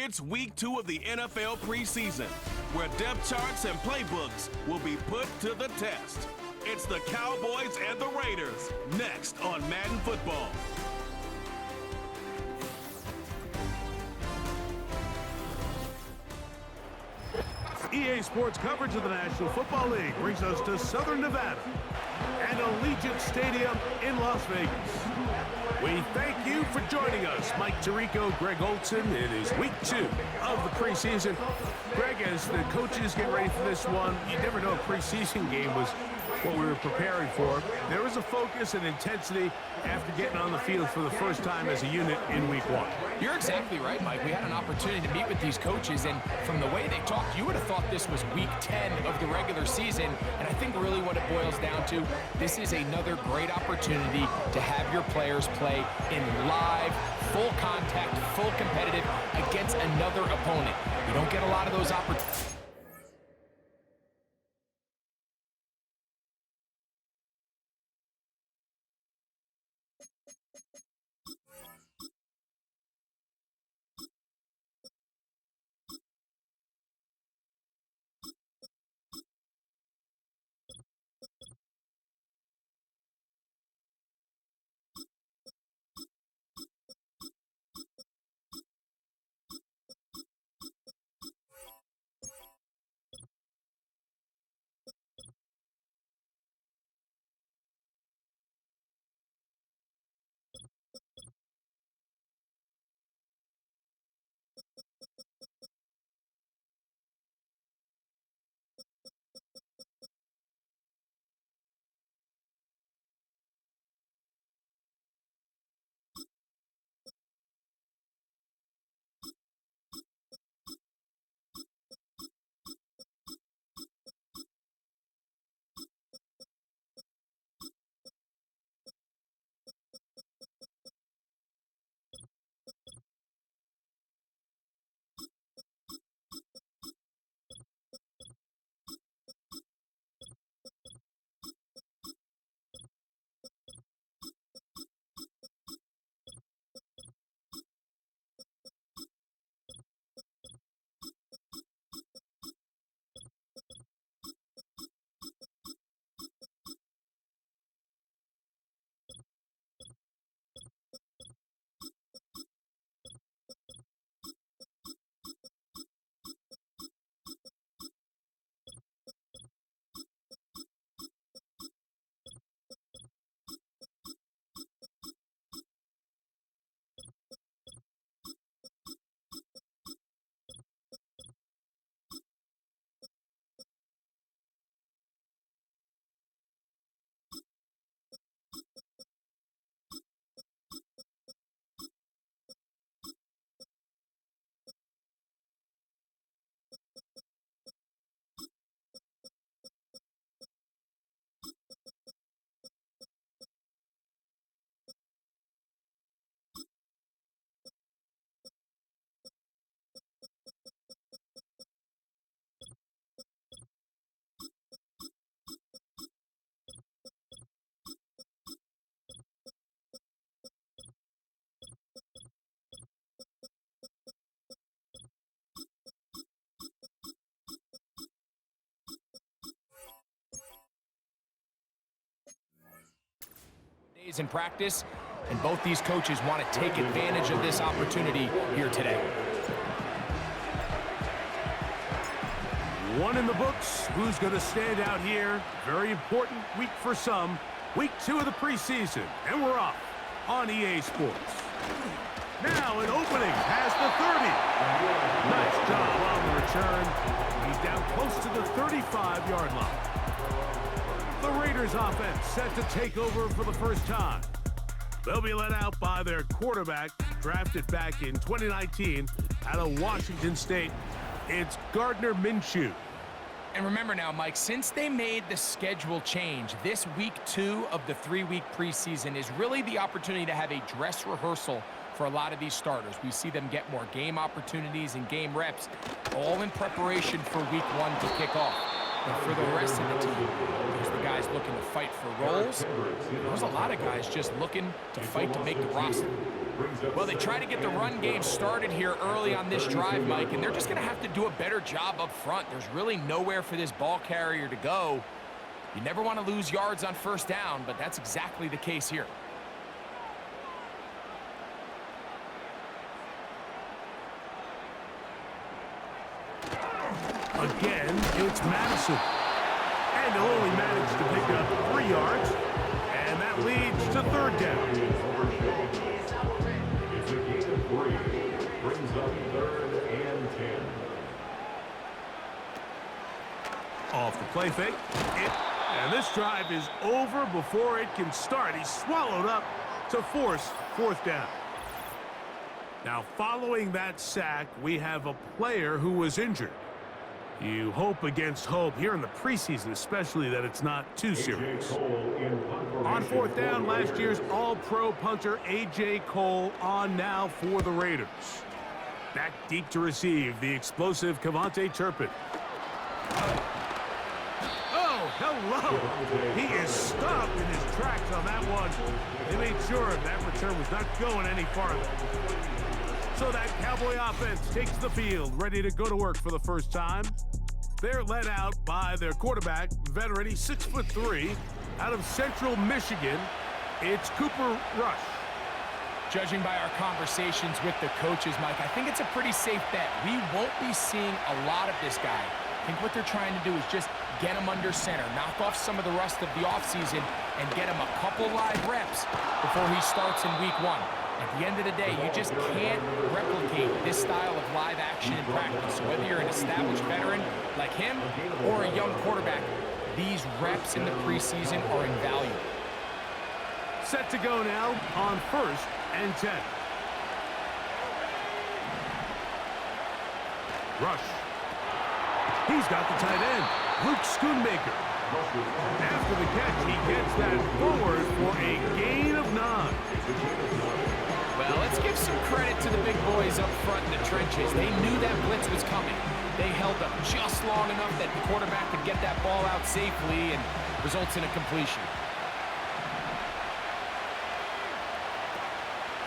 It's week 2 of the NFL preseason, where depth charts and playbooks will be put to the test. It's the Cowboys and the Raiders, next on Madden Football. EA Sports coverage of the National Football League brings us to Southern Nevada and Allegiant Stadium in Las Vegas. We thank you for joining us. Mike Tirico, Greg Olson. It is week 2 of the preseason. Greg, as the coaches get ready for this one, you never know a preseason game was what we were preparing for. There was a focus and intensity after getting on the field for the first time as a unit in week 1. You're exactly right, Mike. We had an opportunity to meet with these coaches, and from the way they talked, you would have thought this was week 10 of the regular season. And I think really what it boils down to, this is another great opportunity to have your players play in live, full contact, full competitive against another opponent. You don't get a lot of those opportunities. In practice, and both these coaches want to take advantage of this opportunity here today. One in the books. Who's going to stand out here? Very important week for some. Week 2 of the preseason, and we're off on EA Sports. Now an opening has the 30. Nice job on the return. He's down close to the 35-yard line. The Raiders offense set to take over for the first time. They'll be led out by their quarterback, drafted back in 2019 out of Washington State. It's Gardner Minshew. And remember now, Mike, since they made the schedule change, this week 2 of the 3-week preseason is really the opportunity to have a dress rehearsal for a lot of these starters. We see them get more game opportunities and game reps, all in preparation for week 1 to kick off. But for the rest of the team, there's the guys looking to fight for roles. There's a lot of guys just looking to fight to make the roster. Well, they try to get the run game started here early on this drive, Mike, and they're just going to have to do a better job up front. There's really nowhere for this ball carrier to go. You never want to lose yards on first down, but that's exactly the case here. Again, it's Madison. And he'll only manage to pick up 3 yards. And that leads to third down. It's a gain of 3. Brings up 3rd and 10. Off the play fake. And this drive is over before it can start. He's swallowed up to force 4th down. Now, following that sack, we have a player who was injured. You hope against hope here in the preseason, especially that it's not too serious. On 4th down, last year's All-Pro punter A.J. Cole on now for the Raiders. Back deep to receive, the explosive Cavante Turpin. Oh, hello! He is stopped in his tracks on that one. They made sure that return was not going any farther. So that Cowboy offense takes the field, ready to go to work for the first time. They're led out by their quarterback, veteran. He's 6'3", out of Central Michigan. It's Cooper Rush. Judging by our conversations with the coaches, Mike, I think it's a pretty safe bet. We won't be seeing a lot of this guy. I think what they're trying to do is just get him under center, knock off some of the rest of the offseason, and get him a couple live reps before he starts in week 1. At the end of the day, you just can't replicate this style of live action in practice. So whether you're an established veteran like him or a young quarterback, these reps in the preseason are invaluable. Set to go now on 1st and 10. Rush. He's got the tight end, Luke Schoonmaker. After the catch, he gets that forward for a gain of 9. Well, let's give some credit to the big boys up front in the trenches. They knew that blitz was coming. They held up just long enough that the quarterback could get that ball out safely and results in a completion.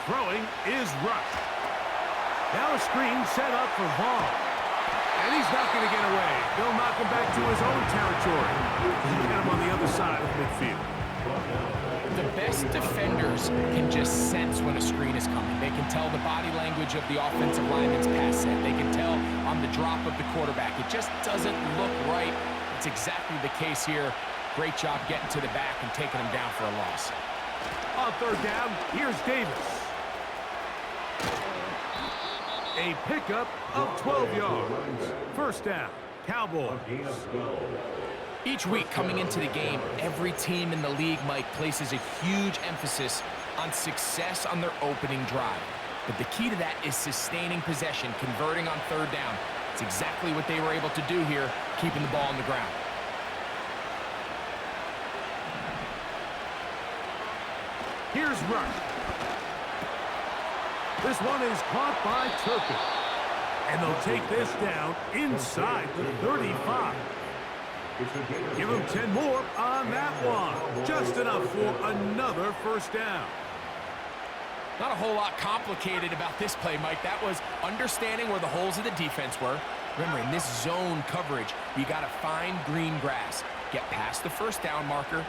Throwing is Rush. Now a screen set up for Vaughn. And he's not going to get away. They'll knock him back to his own territory. Get him on the other side of midfield. The best defenders can just sense when a screen is coming. They can tell the body language of the offensive lineman's pass set. They can tell on the drop of the quarterback. It just doesn't look right. It's exactly the case here. Great job getting to the back and taking him down for a loss. On 3rd down, here's Davis. A pickup of 12 yards. 1st down, Cowboys. Each week coming into the game, every team in the league, Mike, places a huge emphasis on success on their opening drive. But the key to that is sustaining possession, converting on 3rd down. It's exactly what they were able to do here, keeping the ball on the ground. Here's Rush. This one is caught by Turpin. And they'll take this down inside the 35. Give him 10 more on that one. Just enough for another 1st down. Not a whole lot complicated about this play, Mike. That was understanding where the holes of the defense were. Remember, in this zone coverage, you got to find green grass. Get past the 1st down marker,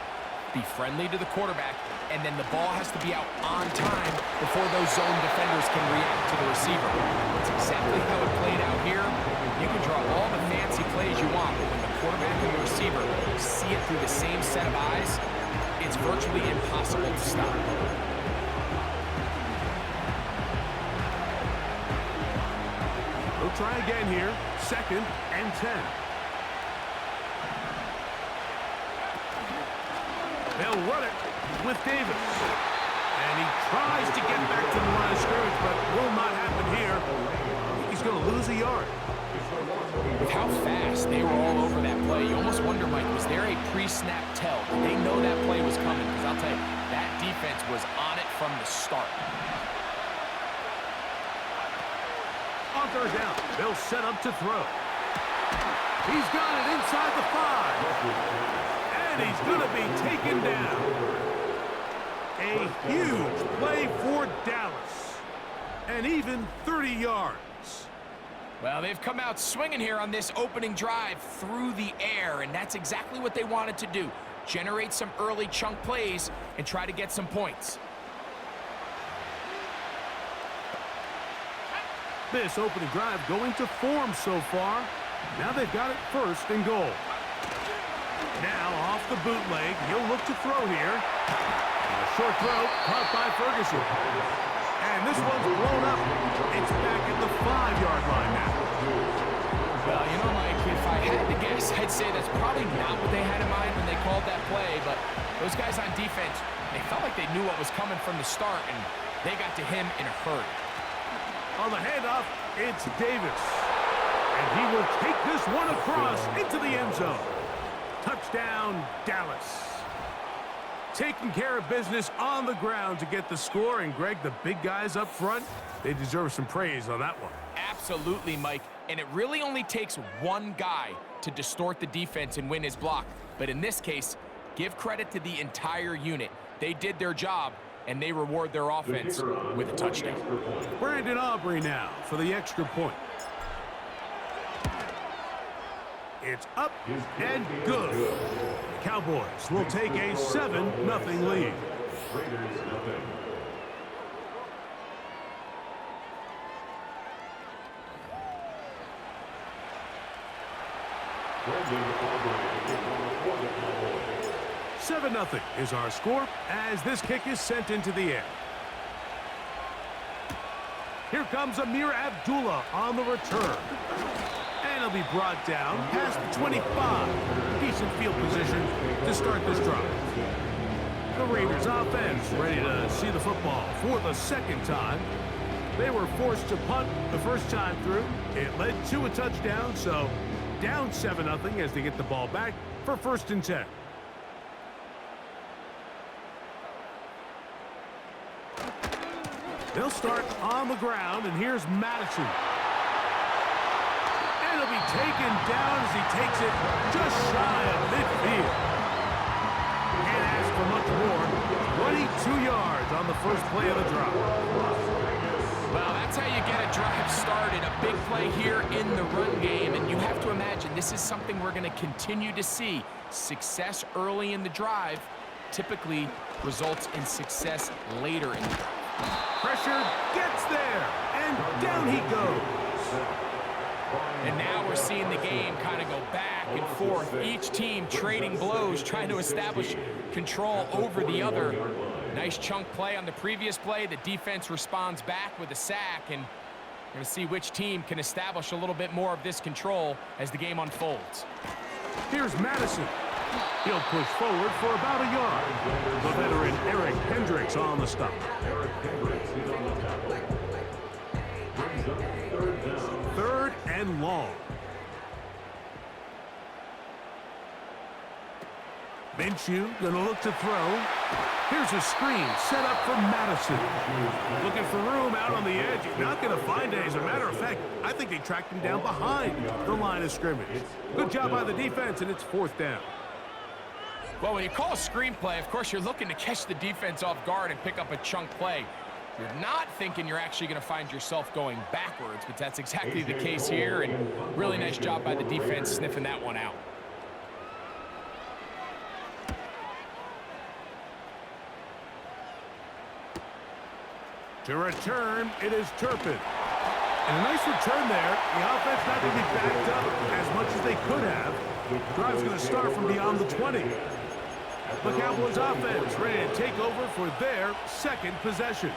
be friendly to the quarterback, and then the ball has to be out on time before those zone defenders can react to the receiver. That's exactly how it played out here. You can draw all the fancy plays you want, but when the quarterback and the receiver see it through the same set of eyes, it's virtually impossible to stop. We'll try again here. 2nd and 10. They'll run it with Davis. And he tries to get back to the line of scrimmage, but will not happen here. He's going to lose a yard. With how fast they were all over that play, you almost wonder, Mike, was there a pre-snap tell? Did they know that play was coming? Because I'll tell you, that defense was on it from the start. On 3rd down, they'll set up to throw. He's got it inside the 5. And he's going to be taken down. A huge play for Dallas. And even 30 yards. Well, they've come out swinging here on this opening drive through the air, and that's exactly what they wanted to do. Generate some early chunk plays and try to get some points. This opening drive going to form so far. Now they've got it first and goal. Now off the bootleg, he'll look to throw here. A short throw caught by Ferguson. And this one's blown up. It's back at the 5-yard line now. Well, you know, Mike, if I had to guess, I'd say that's probably not what they had in mind when they called that play, but those guys on defense, they felt like they knew what was coming from the start, and they got to him in a hurry. On the handoff, it's Davis. And he will take this one across into the end zone. Touchdown, Dallas. Taking care of business on the ground to get the score. And, Greg, the big guys up front, they deserve some praise on that one. Absolutely, Mike. And it really only takes one guy to distort the defense and win his block. But in this case, give credit to the entire unit. They did their job, and they reward their offense with a touchdown. Brandon Aubrey now for the extra point. It's up and good. The Cowboys will take a 7-0 lead. Seven 7-0 is our score as this kick is sent into the air. Here comes Amir Abdullah on the return. And he'll be brought down past the 25. Decent field position to start this drive. The Raiders offense ready to see the football for the second time. They were forced to punt the first time through. It led to a touchdown, so down 7-0 as they get the ball back for 1st and 10. They'll start on the ground, and here's Madison. And he'll be taken down as he takes it just shy of midfield. Can't ask for much more. 22 yards on the first play of the drive. Well, that's how you get a drive started. A big play here in the run game. And you have to imagine this is something we're going to continue to see. Success early in the drive typically results in success later in the drive. Pressure gets there, and down he goes. And now we're seeing the game kind of go back and forth. Each team trading blows, trying to establish control over the other. Nice chunk play on the previous play. The defense responds back with a sack, and we're going to see which team can establish a little bit more of this control as the game unfolds. Here's Madison. He'll push forward for about a yard. The veteran Eric Hendricks on the stop. Third and long. Minshew gonna look to throw. Here's a screen set up for Madison. Looking for room out on the edge. He's not gonna find it. As a matter of fact, I think they tracked him down behind the line of scrimmage. Good job by the defense, and it's 4th down. Well, when you call a screen play, of course, you're looking to catch the defense off guard and pick up a chunk play. You're not thinking you're actually going to find yourself going backwards, but that's exactly the case here, and really nice job by the defense sniffing that one out. To return, it is Turpin. And a nice return there. The offense not going to be backed up as much as they could have. Drive's going to start from beyond the 20. The Cowboys offense ready to take over for their second possession.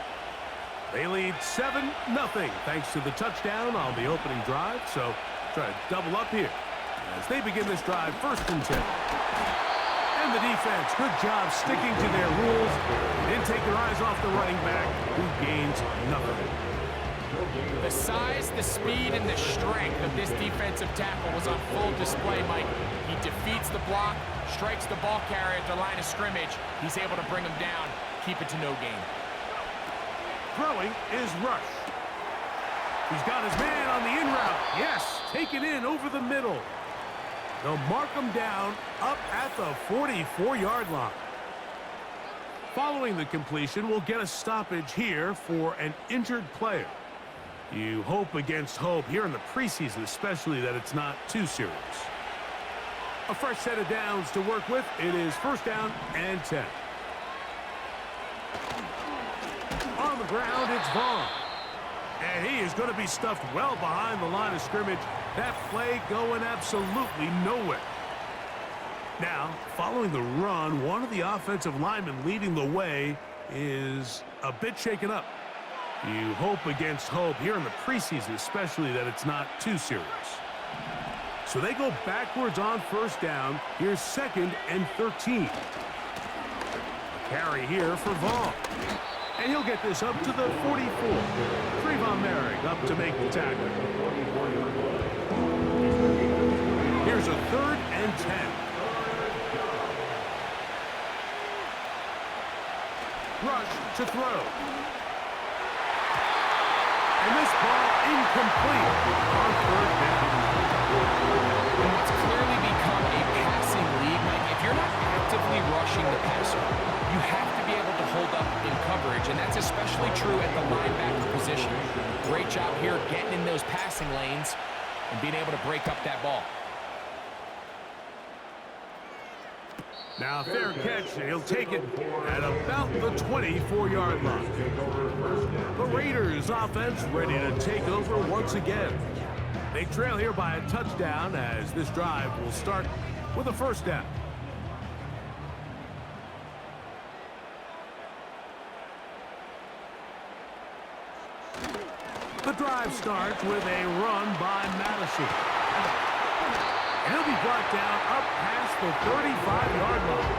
They lead 7-0 thanks to the touchdown on the opening drive. So try to double up here as they begin this drive 1st and 10. And the defense, good job sticking to their rules. They didn't take their eyes off the running back, who gains nothing. The size, the speed, and the strength of this defensive tackle was on full display, Mike. He defeats the block, strikes the ball carrier at the line of scrimmage. He's able to bring him down, keep it to no gain. Throwing is Rush. He's got his man on the in route. Yes, taken in over the middle. They'll mark him down up at the 44-yard line. Following the completion, we'll get a stoppage here for an injured player. You hope against hope here in the preseason, especially that it's not too serious. A fresh set of downs to work with. It is first down and 10. On the ground, it's Vaughn. And he is going to be stuffed well behind the line of scrimmage. That play going absolutely nowhere. Now, following the run, one of the offensive linemen leading the way is a bit shaken up. You hope against hope here in the preseason, especially that it's not too serious. So they go backwards on first down. Here's 2nd and 13. Carry here for Vaughn. And he'll get this up to the 44. Trevon Merrick up to make the tackle. Here's a 3rd and 10. Rush to throw. And this ball incomplete on 3rd down. It's clearly become a passing league. Like, if you're not actively rushing the passer, you have to be able to hold up in coverage, and that's especially true at the linebacker position. Great job here getting in those passing lanes and being able to break up that ball. Now, fair catch, and he'll take it at about the 24-yard line. The Raiders offense ready to take over once again. They trail here by a touchdown as this drive will start with a first down. The drive starts with a run by Madison. And he'll be brought down up past the 35-yard line.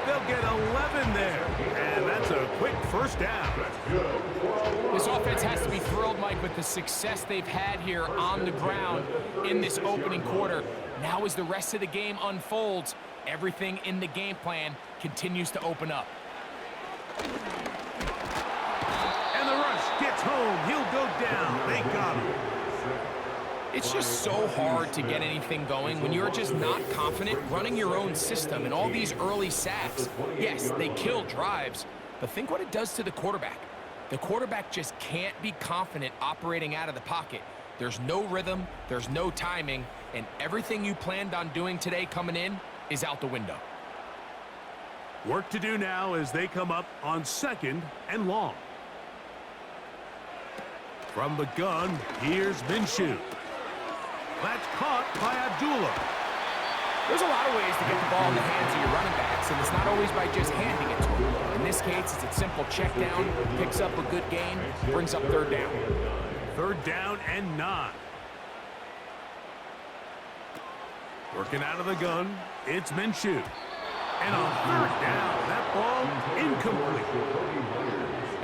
They'll get 11 there, and that's a quick first down. This offense has to be thrilled, Mike, with the success they've had here on the ground in this opening quarter. Now as the rest of the game unfolds, everything in the game plan continues to open up. And the rush gets home. He'll go down. They got him. It's just so hard to get anything going when you're just not confident running your own system. And all these early sacks, yes, they kill drives, but think what it does to the quarterback. The quarterback just can't be confident operating out of the pocket. There's no rhythm, there's no timing, and everything you planned on doing today coming in is out the window. Work to do now as they come up on 2nd and long. From the gun, here's Minshew. That's caught by Abdullah. There's a lot of ways to get the ball in the hands of your running backs, and it's not always by just handing it to them. In this case, it's a simple check down, picks up a good gain, brings up 3rd down. 3rd down and 9. Working out of the gun, it's Minshew. And on 3rd down, that ball incomplete.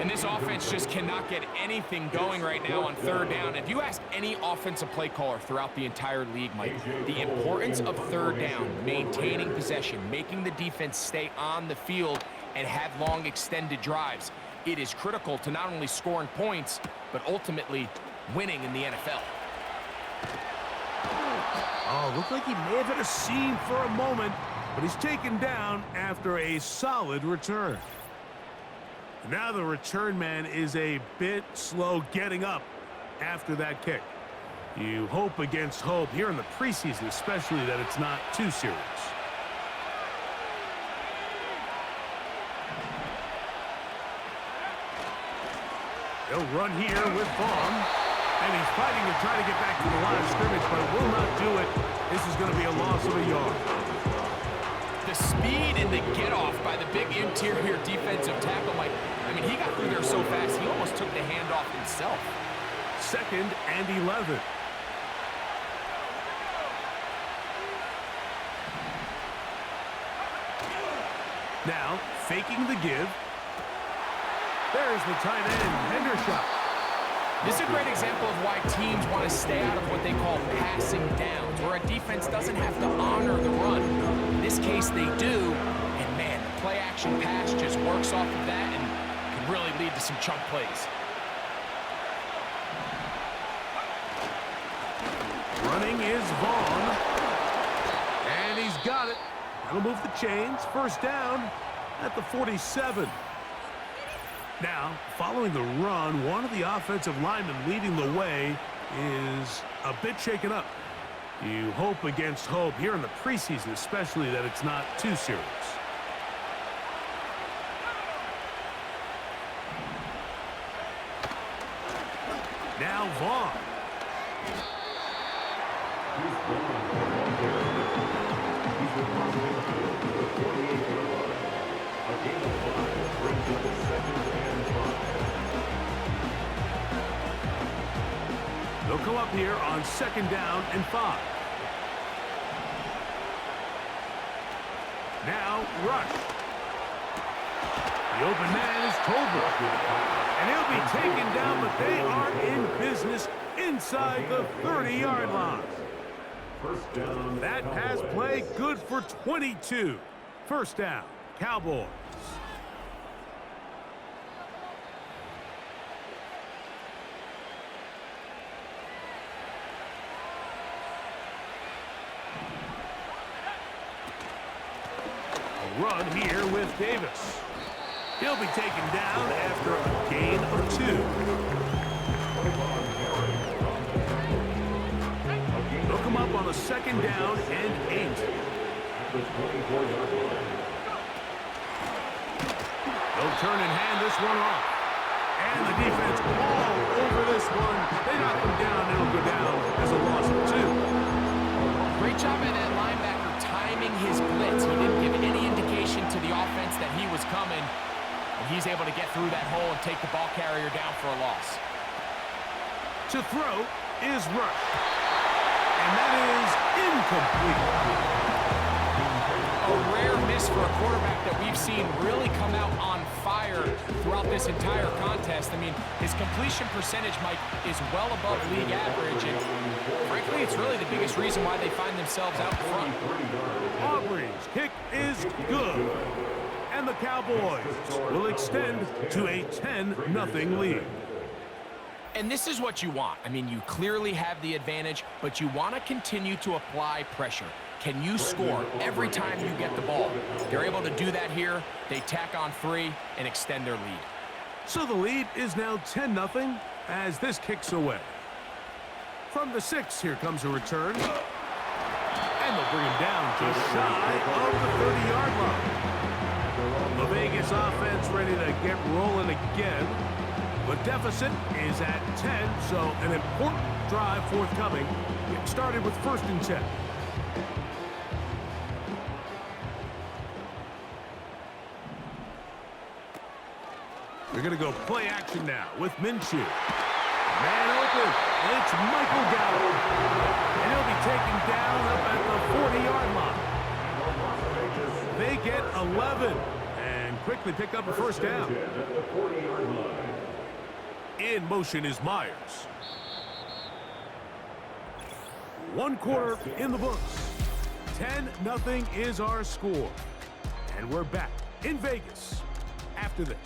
And this offense just cannot get anything going right now on 3rd down. If you ask any offensive play caller throughout the entire league, Mike, the importance of 3rd down, maintaining possession, making the defense stay on the field and have long extended drives, it is critical to not only scoring points, but ultimately winning in the NFL. Oh, looked like he may have hit a seam for a moment, but he's taken down after a solid return. Now the return man is a bit slow getting up after that kick. You hope against hope here in the preseason, especially that it's not too serious. They'll run here with Vaughn. And he's fighting to try to get back to the line of scrimmage, but will not do it. This is going to be a loss of a yard. The speed and the get-off by the big interior defensive tackle, Mike. I mean, he got through there so fast, he almost took the handoff himself. 2nd and 11. Now, faking the give. There's the tight end, Hendershot. This is a great example of why teams want to stay out of what they call passing downs, where a defense doesn't have to honor the run. In this case, they do, and man, the play-action pass just works off of that and can really lead to some chunk plays. Running is Vaughn. And he's got it. That'll move the chains. First down at the 47. Now, following the run, one of the offensive linemen leading the way is a bit shaken up. You hope against hope here in the preseason, especially, that it's not too serious. Now Vaughn. They'll come up here on 2nd down and 5. Now rush. The open man is Tolbert. And he'll be taken down, but they are in business inside the 30-yard line. First down. That pass play good for 22. First down, Cowboys. A run here with Davis. He'll be taken down after a gain of 2. They'll come up on a 2nd down and 8. They'll turn and hand this one off. And the defense all over this one. They knock him down. It'll go down as a loss of 2. Great job by that linebacker timing his blitz. He didn't give any indication to the offense that he was coming. And he's able to get through that hole and take the ball carrier down for a loss. To throw is Rush. And that is incomplete. A rare miss for a quarterback that we've seen really come out on fire throughout this entire contest. I mean, his completion percentage, Mike, is well above league average. And frankly, it's really the biggest reason why they find themselves out front. Aubrey's kick is good. And the Cowboys will extend to a 10-0 lead. And this is what you want. I mean, you clearly have the advantage, but you want to continue to apply pressure. Can you score every time you get the ball? They're able to do that here. They tack on 3 and extend their lead. So the lead is now 10-0 as this kicks away. From the 6, here comes a return. And they'll bring him down just shy of the 30-yard line. The Vegas offense ready to get rolling again. The deficit is at 10, so an important drive forthcoming. It started with 1st and 10. They're going to go play action now with Minshew. Man open. It's Michael Gallup. And he'll be taken down up at the 40-yard line. They get 11 and quickly pick up a 1st down. In motion is Myers. 1 quarter in the books. 10-0 is our score. And we're back in Vegas after this.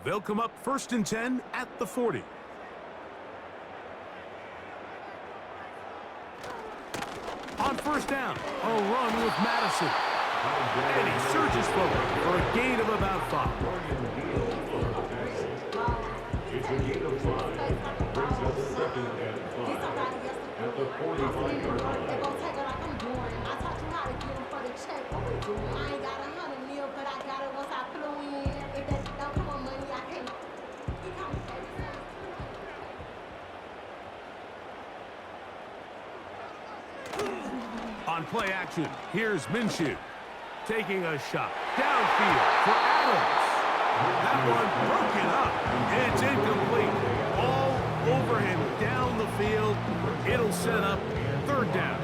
They'll come up 1st and 10 at the 40. On 1st down, a run with Madison. And he surges forward for a gain of about 5. It's a gain of 5. Brings up 2nd and 5 at the 45-yard line. On play action, here's Minshew. Taking a shot downfield for Adams. That one broken up. It's incomplete. All over him down the field. It'll set up 3rd down.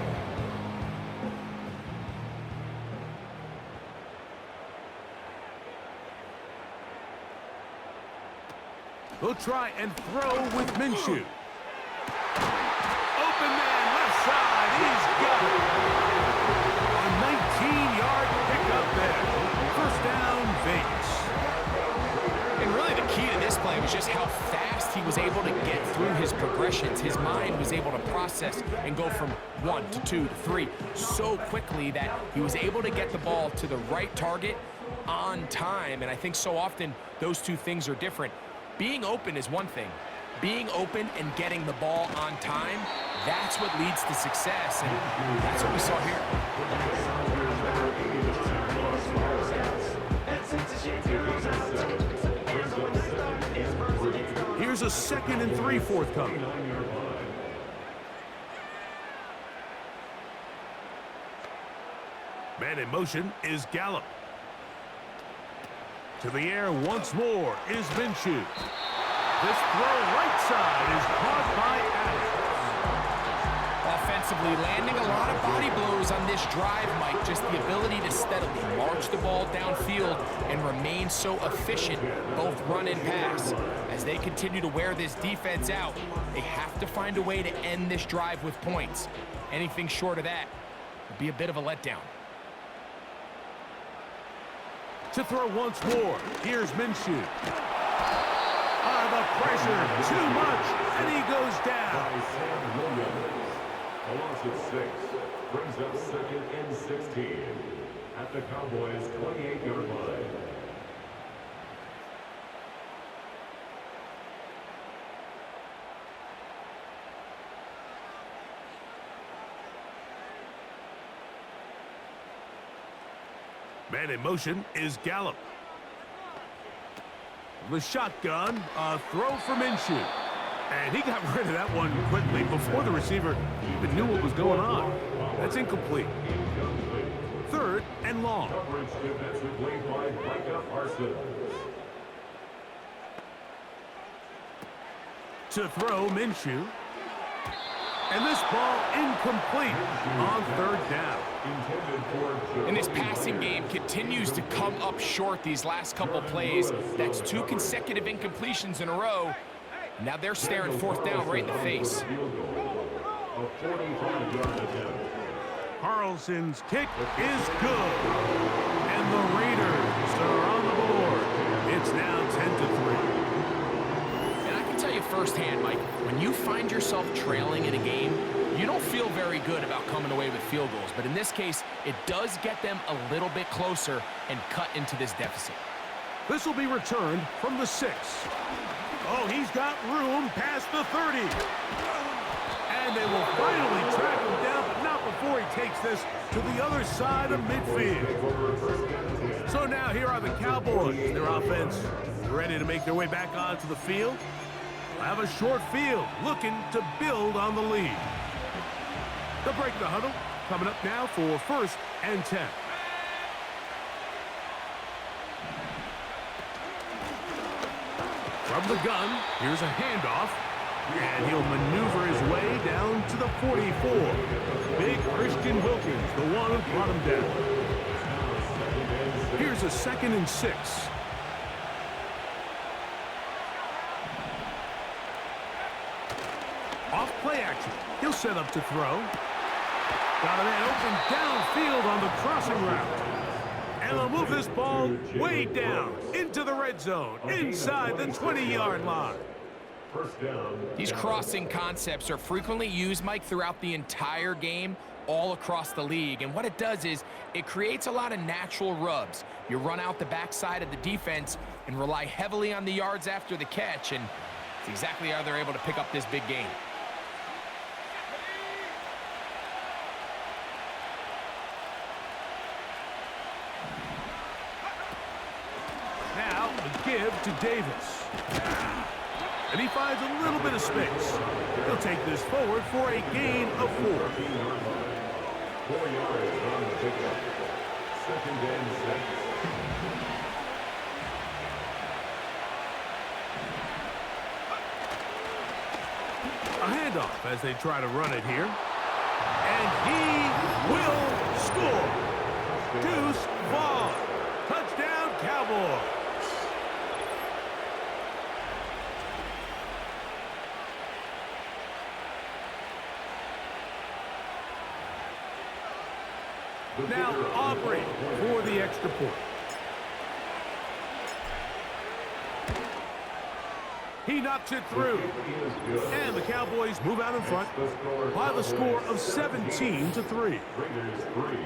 He'll try and throw with Minshew. Open man, left side. He's got it. A 19-yard pickup there. 1st down, Vegas. And really the key to this play was just how fast he was able to get through his progressions. His mind was able to process and go from 1 to 2 to 3 so quickly that he was able to get the ball to the right target on time. And I think so often those two things are different. Being open is one thing. Being open and getting the ball on time, that's what leads to success, and that's what we saw here. Here's a 2nd and 3 forthcoming. Man in motion is Gallup. To the air once more is Minshew. This throw right side is caught by Adams. Offensively, landing a lot of body blows on this drive, Mike. Just the ability to steadily march the ball downfield and remain so efficient, both run and pass. As they continue to wear this defense out, they have to find a way to end this drive with points. Anything short of that would be a bit of a letdown. To throw once more, here's Minshew. The pressure, too much, and he goes down. A loss of 6 brings up 2nd and 16 at the Cowboys' 28-yard line. Man in motion is Gallup. The shotgun, a throw for Minshew. And he got rid of that one quickly before the receiver even knew what was going on. That's incomplete. 3rd and long. Coverage defensively by Micah Parsons. To throw, Minshew. And this ball incomplete on 3rd down. And this passing game continues to come up short these last couple plays. That's 2 consecutive incompletions in a row. Now they're staring 4th down right in the face. Carlson's kick is good. And the Raiders are on the board. It's now 10-3. And I can tell you firsthand, Mike, when you find yourself trailing in a game, you don't feel very good about coming away with field goals. But in this case, it does get them a little bit closer and cut into this deficit. This will be returned from the 6. Oh, he's got room past the 30. And they will finally track him down, but not before he takes this to the other side of midfield. So now here are the Cowboys. Their offense ready to make their way back onto the field. Have a short field, looking to build on the lead. They'll break the huddle. Coming up now for 1st and 10. From the gun, here's a handoff. And he'll maneuver his way down to the 44. Big Christian Wilkins, the one who brought him down. Here's a 2nd and 6. Off play action. He'll set up to throw. Got a man open downfield on the crossing route. And they'll move this ball way down into into the red zone, inside the 20-yard line. First down. These crossing concepts are frequently used, Mike, throughout the entire game, all across the league. And what it does is it creates a lot of natural rubs. You run out the backside of the defense and rely heavily on the yards after the catch, and it's exactly how they're able to pick up this big game. Now, a give to Davis. And he finds a little bit of space. He'll take this forward for a gain of 4. 4 yards on the pickup. Second and 6. A handoff as they try to run it here. And he will score. Deuce Vaughn. Touchdown, Cowboys. Now Aubrey for the extra point. He knocks it through. And the Cowboys move out in front by the score of 17-3. Raiders 3.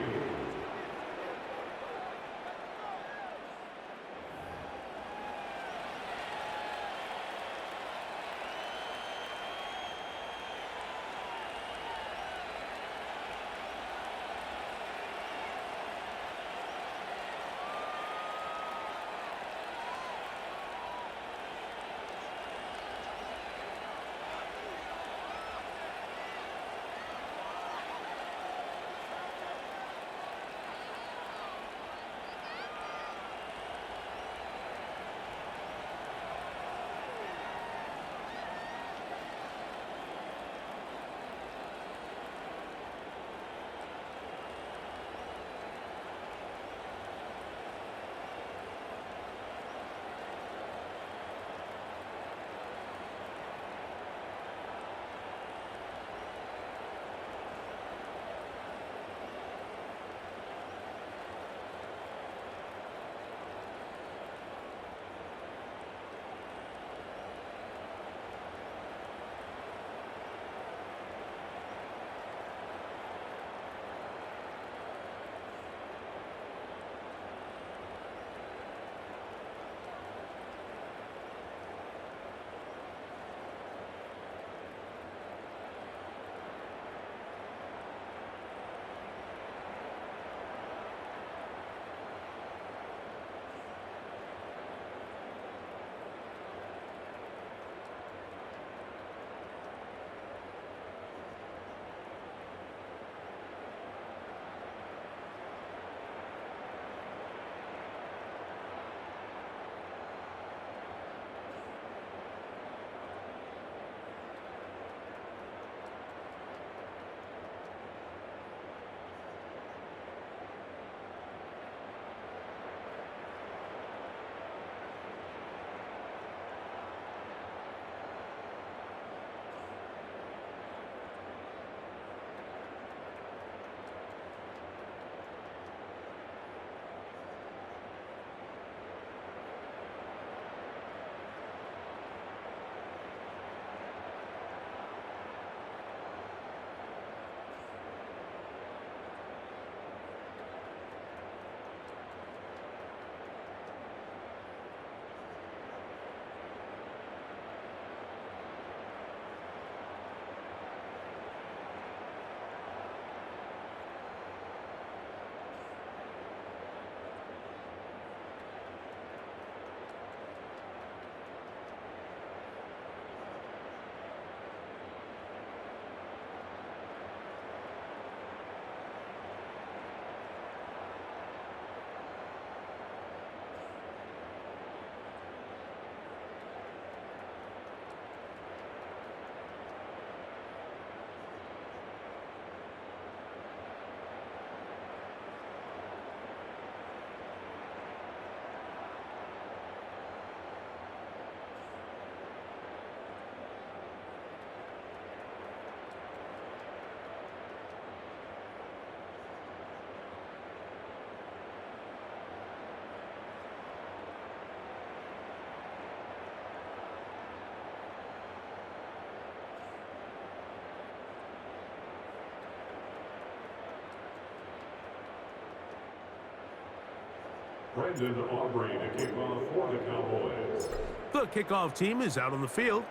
Brandon Aubrey to kick off for the Cowboys. The kickoff team is out on the field,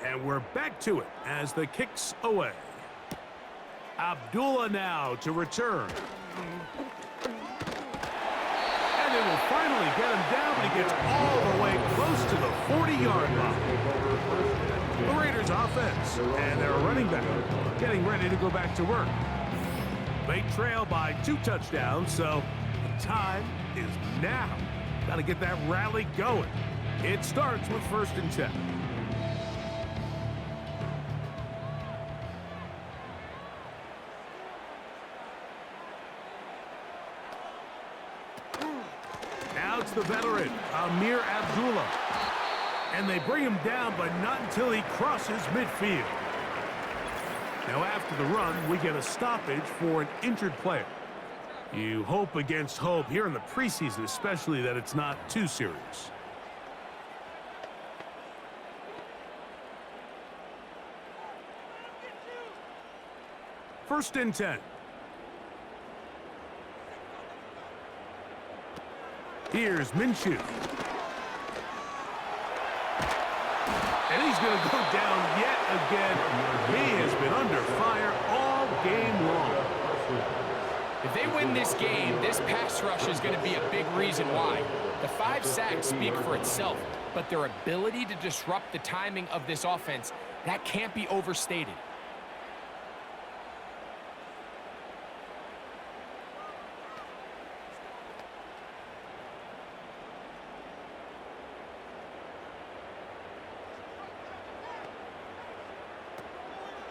and we're back to it as the kick's away. Abdullah now to return. And they will finally get him down, but he gets all the way close to the 40-yard line. The Raiders offense and their running back getting ready to go back to work. They trail by 2 touchdowns, so the time is now. Got to get that rally going. It starts with 1st and 10. Now it's the veteran, Amir Abdullah. And they bring him down, but not until he crosses midfield. Now after the run, we get a stoppage for an injured player. You hope against hope here in the preseason, especially that it's not too serious. First and 10. Here's Minshew. And he's going to go down yet again. He has been under fire all game long. If they win this game, this pass rush is going to be a big reason why. The 5 sacks speak for itself, but their ability to disrupt the timing of this offense, that can't be overstated.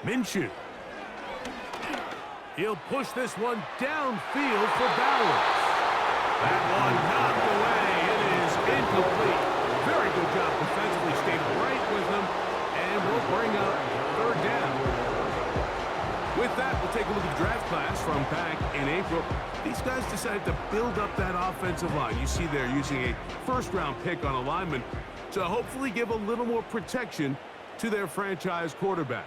Minshew. He'll push this one downfield for Bowers. That one knocked away. It is incomplete. Very good job defensively. Stayed right with him, and we'll bring up 3rd down. With that, we'll take a look at the draft class from back in April. These guys decided to build up that offensive line. You see they're using a 1st-round pick on a lineman to hopefully give a little more protection to their franchise quarterback.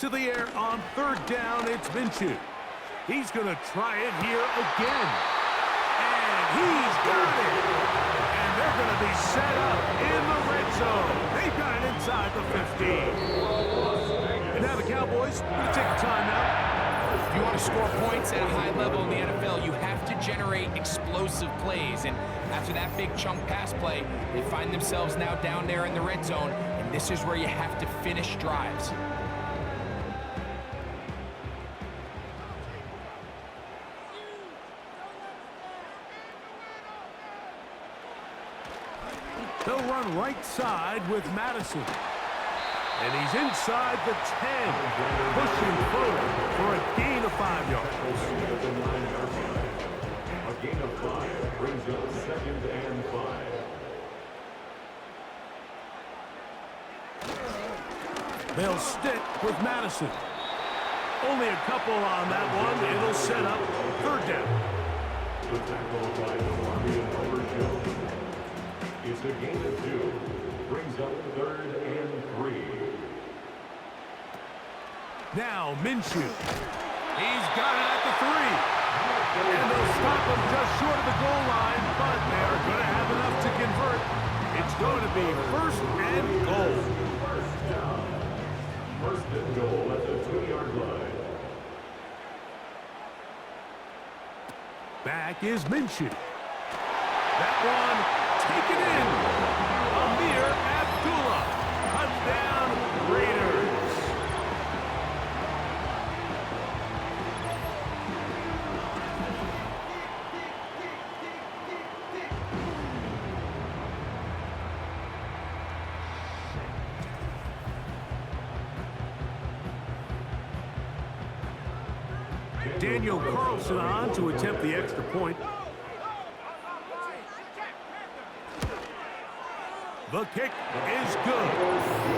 To the air on 3rd down, it's Minshew. He's going to try it here again. And he's got it. And they're going to be set up in the red zone. They've got it inside the 15. And now the Cowboys are going to take a timeout. If you want to score points at a high level in the NFL, you have to generate explosive plays. And after that big chunk pass play, they find themselves now down there in the red zone. And this is where you have to finish drives. They'll run right side with Madison. And he's inside the 10. Pushing forward for a gain of 5 yards. A gain of 5 brings up 2nd and 5. They'll stick with Madison. Only a couple on that one. It'll set up 3rd down. The tackle by Damian Overshow. It's a gain of 2. Brings up 3rd and 3. Now Minshew. He's got it at the 3. And they'll stop him just short of the goal line, but they're going to have enough to convert. It's going to be 1st and goal. 1st and goal at the 2-yard line. Back is Minshew. That one taken in. Amir Abdullah. Touchdown, Raiders. Daniel Carlson on to attempt the extra point. The kick is good.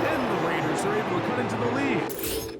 And the Raiders are able to cut into the lead.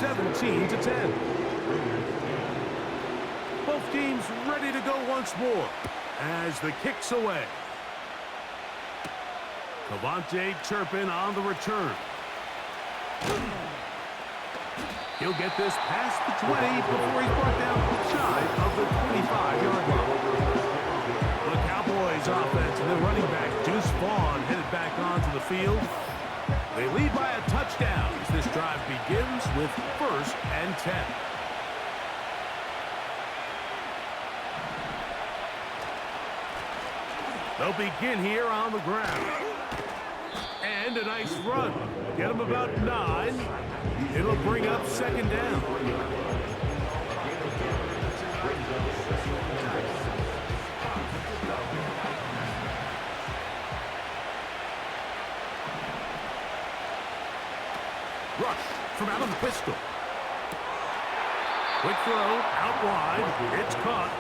17-10. Both teams ready to go once more as the kick's away. Cavante Turpin on the return. He'll get this past the 20 before he's brought down shy of the 25-yard line. The Cowboys offense and the running back Deuce Vaughn headed back onto the field. They lead by a touchdown as this drive begins with 1st and 10. They'll begin here on the ground. And a nice run. Get them about 9. It'll bring up 2nd down. Rush from out of the pistol. Quick throw, out wide. It's caught.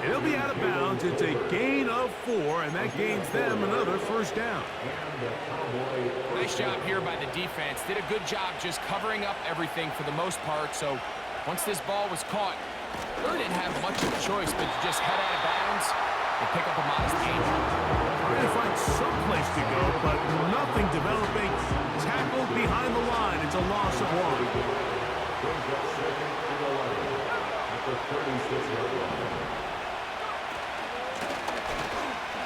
It'll be out of bounds. It's a gain of 4, and that gains them another 1st down. Nice job here by the defense. Did a good job just covering up everything for the most part. So once this ball was caught, they didn't have much of a choice but to just head out of bounds and pick up a modest gain. Trying to find some place to go, but nothing developing. Tackled behind the line. It's a loss of 1.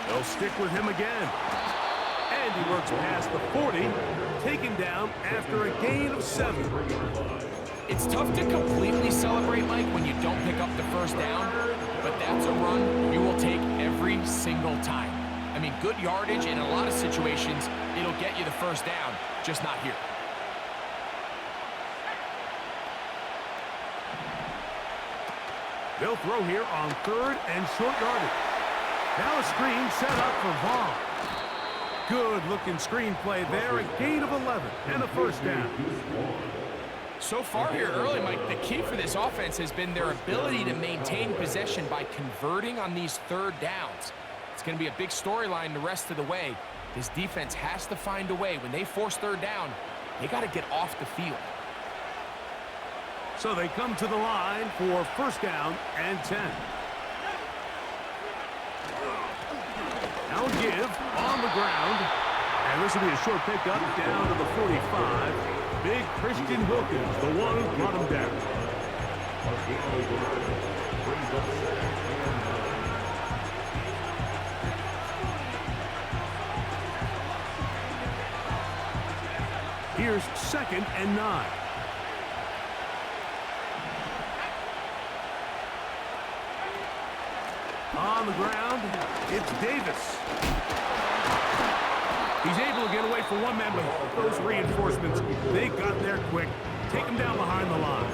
They'll stick with him again. And he works past the 40, taken down after a gain of 7. It's tough to completely celebrate, Mike, when you don't pick up the 1st down, but that's a run you will take every single time. I mean, good yardage, and in a lot of situations, it'll get you the 1st down, just not here. They'll throw here on 3rd and short yardage. Now a screen set up for Vaughn. Good-looking screen play there. A gain of 11 and a 1st down. So far here early, Mike, the key for this offense has been their ability to maintain possession by converting on these 3rd downs. It's going to be a big storyline the rest of the way. This defense has to find a way. When they force 3rd down, they got to get off the field. So they come to the line for 1st down and 10. Now a give on the ground. And this will be a short pickup down to the 45. Big Christian Wilkins, the one who brought him down. Here's 2nd and 9. On the ground, it's Davis. He's able to get away from one man, but those reinforcements, they got there quick. Take him down behind the line.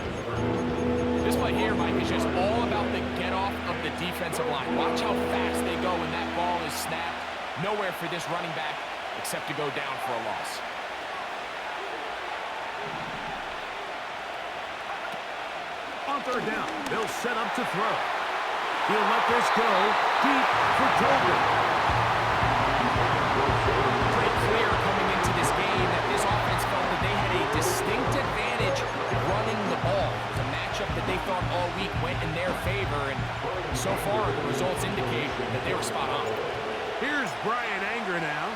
This play here, Mike, is just all about the get-off of the defensive line. Watch how fast they go when that ball is snapped. Nowhere for this running back except to go down for a loss. On 3rd down, they'll set up to throw. He'll let this go deep for Tobin. Pretty clear coming into this game that this offense felt that they had a distinct advantage running the ball. The matchup that they thought all week went in their favor, and so far the results indicate that they were spot on. Here's Brian Anger now,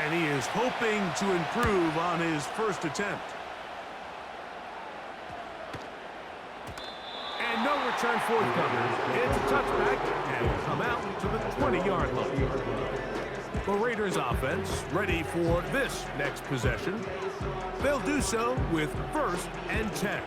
and he is hoping to improve on his 1st attempt. No return forthcoming. It's a touchback and will come out to the 20-yard line. The Raiders offense ready for this next possession. They'll do so with 1st and 10.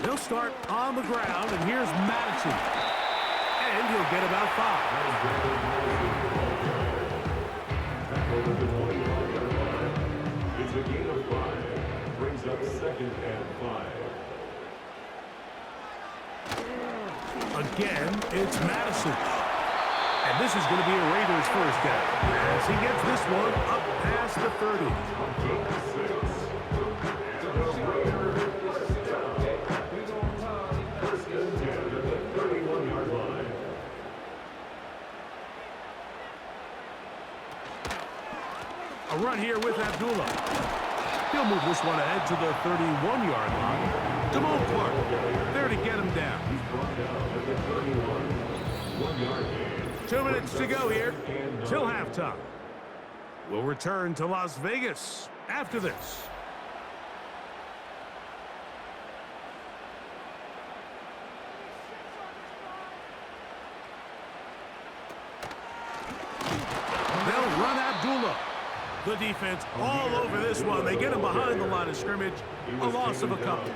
He'll start on the ground, and here's Madison. And he'll get about 5. It's a gain of 5. Brings up 2nd and 5. Again, it's Madison. And this is going to be a Raiders 1st down as he gets this one up past the 30. run here with Abdullah. He'll move this one ahead to the 31-yard line. Jamal Clark there to get him down. 2 minutes to go here till halftime. We'll return to Las Vegas after this. They'll run Abdullah. The defense all over this one. They get him behind the line of scrimmage. A loss of a couple.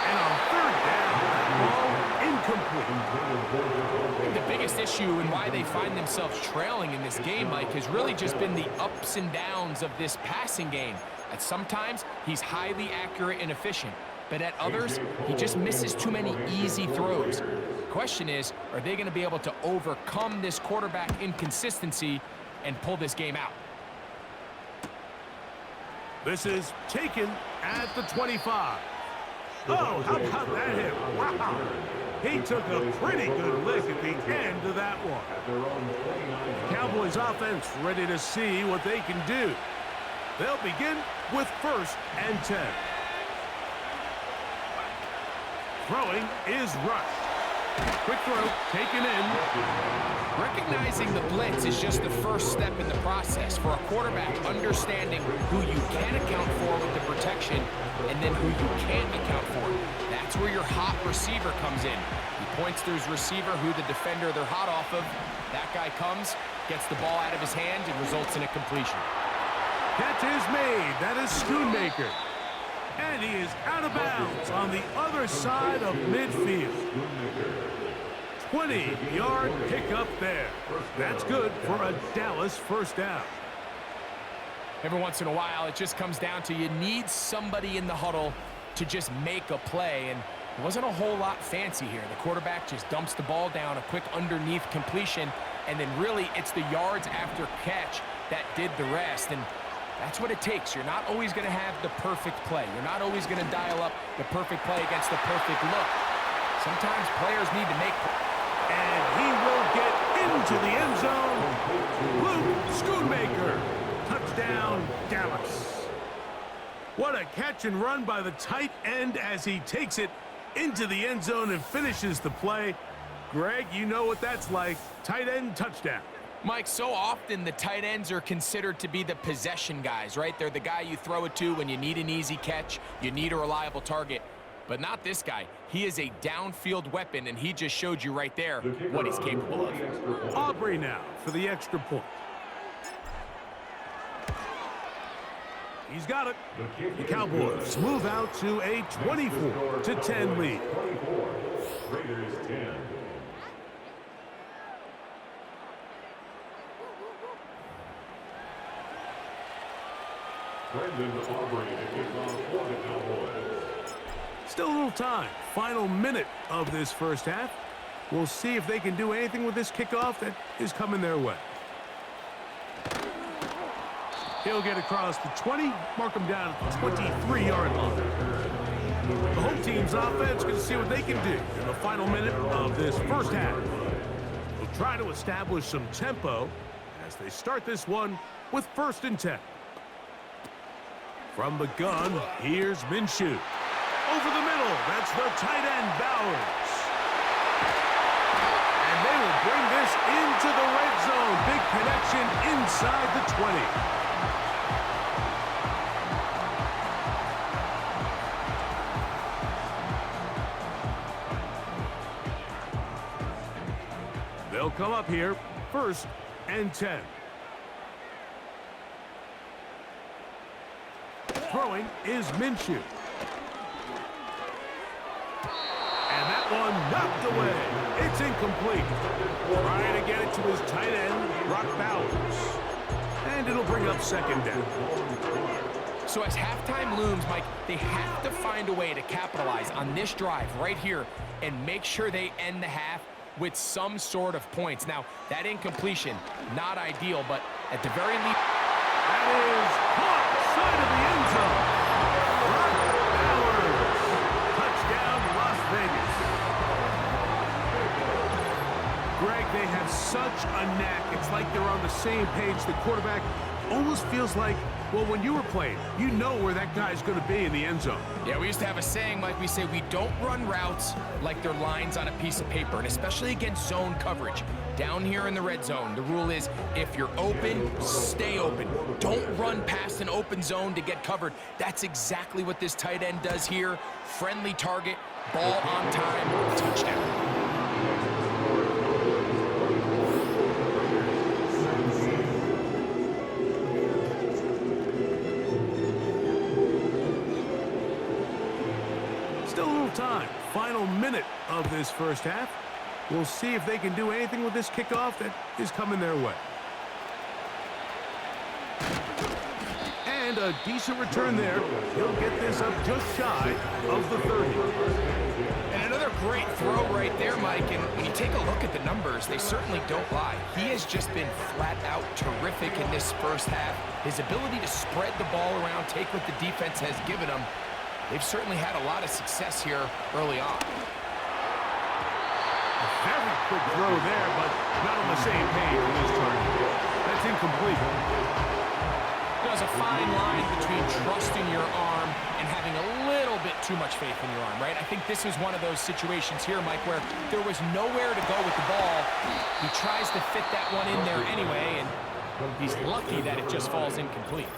And on third down, ball incomplete. The biggest issue and why they find themselves trailing in this game, Mike, has really just been the ups and downs of this passing game. At sometimes, he's highly accurate and efficient. But at others, he just misses too many easy throws. The question is, are they going to be able to overcome this quarterback inconsistency and pull this game out? This is taken at the 25. Oh, how about that hit? Wow. He took a pretty good lick at the end of that one. Cowboys offense ready to see what they can do. They'll begin with 1st and 10. Throwing is rushed. Quick throw, taken in. Recognizing the blitz is just the first step in the process for a quarterback, understanding who you can account for with the protection and then who you can't account for. That's where your hot receiver comes in. He points to his receiver, who the defender they're hot off of. That guy comes, gets the ball out of his hand, and results in a completion. Catch is made. That is Schoonmaker. And he is out of bounds on the other side of midfield. 20-yard pickup there. That's good for a Dallas first down. Every once in a while, it just comes down to you need somebody in the huddle to just make a play. And it wasn't a whole lot fancy here. The quarterback just dumps the ball down, a quick underneath completion, and then really it's the yards after catch that did the rest. And that's what it takes. You're not always going to have the perfect play. You're not always going to dial up the perfect play against the perfect look. Sometimes players need to make. And he will get into the end zone. Luke Schoonmaker. Touchdown, Dallas. What a catch and run by the tight end as he takes it into the end zone and finishes the play. Greg, you know what that's like. Tight end touchdown. Mike, so often the tight ends are considered to be the possession guys, right? They're the guy you throw it to when you need an easy catch, you need a reliable target. But not this guy. He is a downfield weapon, and he just showed you right there what he's capable of. Aubrey now for the extra point. He's got it. The Cowboys move out to a 24-10 lead. Raiders 10. Brandon Aubrey to kick off for the Cowboys. Still a little time. Final minute of this first half. We'll see if they can do anything with this kickoff that is coming their way. He'll get across the 20, mark him down at the 23-yard line. The home team's offense going to see what they can do in the final minute of this first half. They'll try to establish some tempo as they start this one with 1st and 10. From the gun, here's Minshew. Over the middle, that's the tight end, Bowers. And they will bring this into the red zone. Big connection inside the 20. They'll come up here, 1st and 10. Throwing is Minshew. And that one knocked away. It's incomplete. Trying to get it to his tight end, Brock Bowers. And it'll bring up 2nd down. So as halftime looms, Mike, they have to find a way to capitalize on this drive right here and make sure they end the half with some sort of points. Now, that incompletion, not ideal, but at the very least... That is caught side of the end zone. Brock Bowers. Touchdown, Las Vegas. Greg, they have such a knack. It's like they're on the same page. The quarterback almost feels like, well, when you were playing, you know where that guy's going to be in the end zone. Yeah, we used to have a saying, Mike, we say we don't run routes like they're lines on a piece of paper, and especially against zone coverage. Down here in the red zone, the rule is if you're open, stay open. Don't run past an open zone to get covered. That's exactly what this tight end does here. Friendly target, ball on time, touchdown. Still a little time. Final minute of this first half. We'll see if they can do anything with this kickoff that is coming their way. And a decent return there. He'll get this up just shy of the 30. And another great throw right there, Mike. And when you take a look at the numbers, they certainly don't lie. He has just been flat out terrific in this first half. His ability to spread the ball around, take what the defense has given him. They've certainly had a lot of success here early on. A very quick throw there, but not on the same page with his target. That's incomplete. There's a fine line between trusting your arm and having a little bit too much faith in your arm, right? I think this is one of those situations here, Mike, where there was nowhere to go with the ball. He tries to fit that one in there anyway, and he's lucky that it just falls incomplete.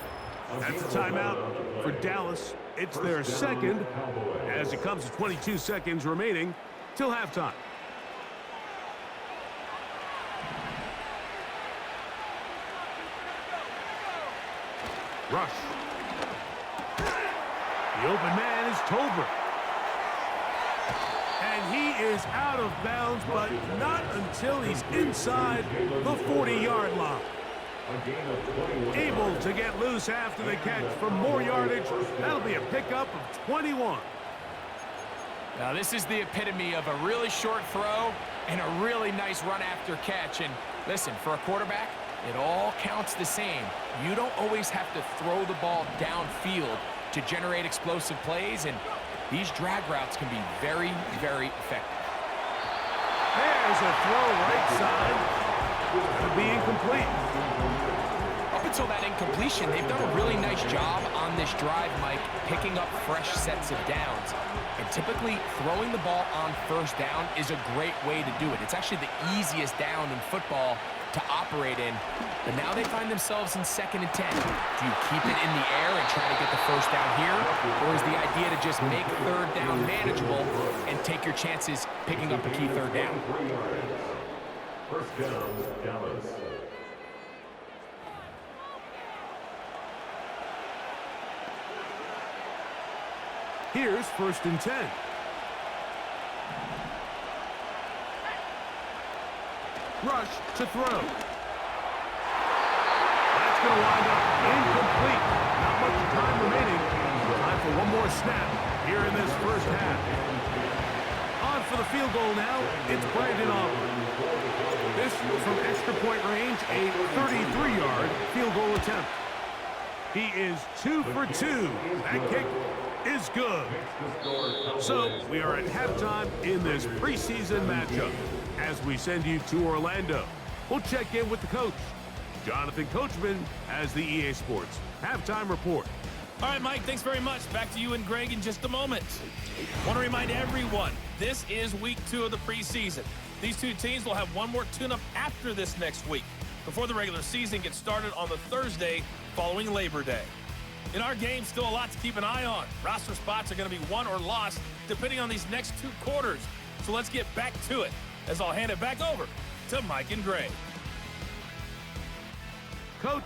That's a timeout for Dallas. It's their second, as it comes to 22 seconds remaining till halftime. Rush. The open man is Tolbert. And he is out of bounds, but not until he's inside the 40-yard line. Able to get loose after the catch for more yardage. That'll be a pickup of 21. Now this is the epitome of a really short throw and a really nice run after catch. And listen, for a quarterback, it all counts the same. You don't always have to throw the ball downfield to generate explosive plays, and these drag routes can be very, very effective. There's a throw right side. That'll be incomplete. Up until that incompletion, they've done a really nice job on this drive, Mike, picking up fresh sets of downs. And typically, throwing the ball on first down is a great way to do it. It's actually the easiest down in football to operate in. But now they find themselves in 2nd and 10. Do you keep it in the air and try to get the first down here? Or is the idea to just make 3rd down manageable and take your chances picking up a key 3rd down? First down, Dallas. Here's 1st and 10. Rush to throw. That's going to wind up incomplete. Not much time remaining. Time for one more snap here in this first half. On for the field goal now, it's Brandon Aubrey. This from extra point range, a 33-yard field goal attempt. He is 2 for 2. That kick is good. So we are at halftime in this preseason matchup. As we send you to Orlando, we'll check in with the coach. Jonathan Coachman has the EA Sports halftime report. All right, Mike, thanks very much. Back to you and Greg in just a moment. Want to remind everyone, this is week 2 of the preseason. These two teams will have one more tune-up after this next week, before the regular season gets started on the Thursday following Labor Day. In our game, still a lot to keep an eye on. Roster spots are going to be won or lost depending on these next 2 quarters. So let's get back to it, as I'll hand it back over to Mike and Greg. Coach,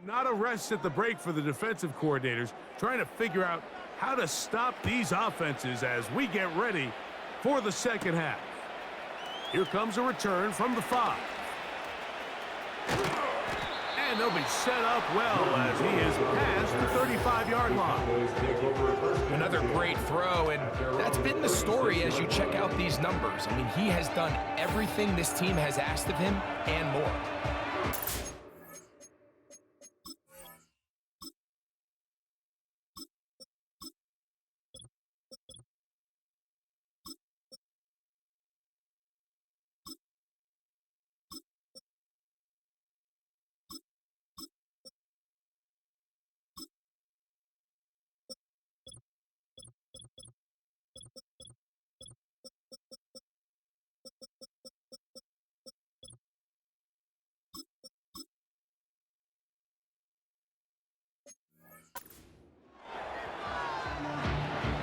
Not a rest at the break for the defensive coordinators, trying to figure out how to stop these offenses as we get ready for the second half. Here comes a return from the 5. And they'll be set up well as he is past the 35-yard line. Another great throw, and that's been the story as you check out these numbers. I mean, he has done everything this team has asked of him and more.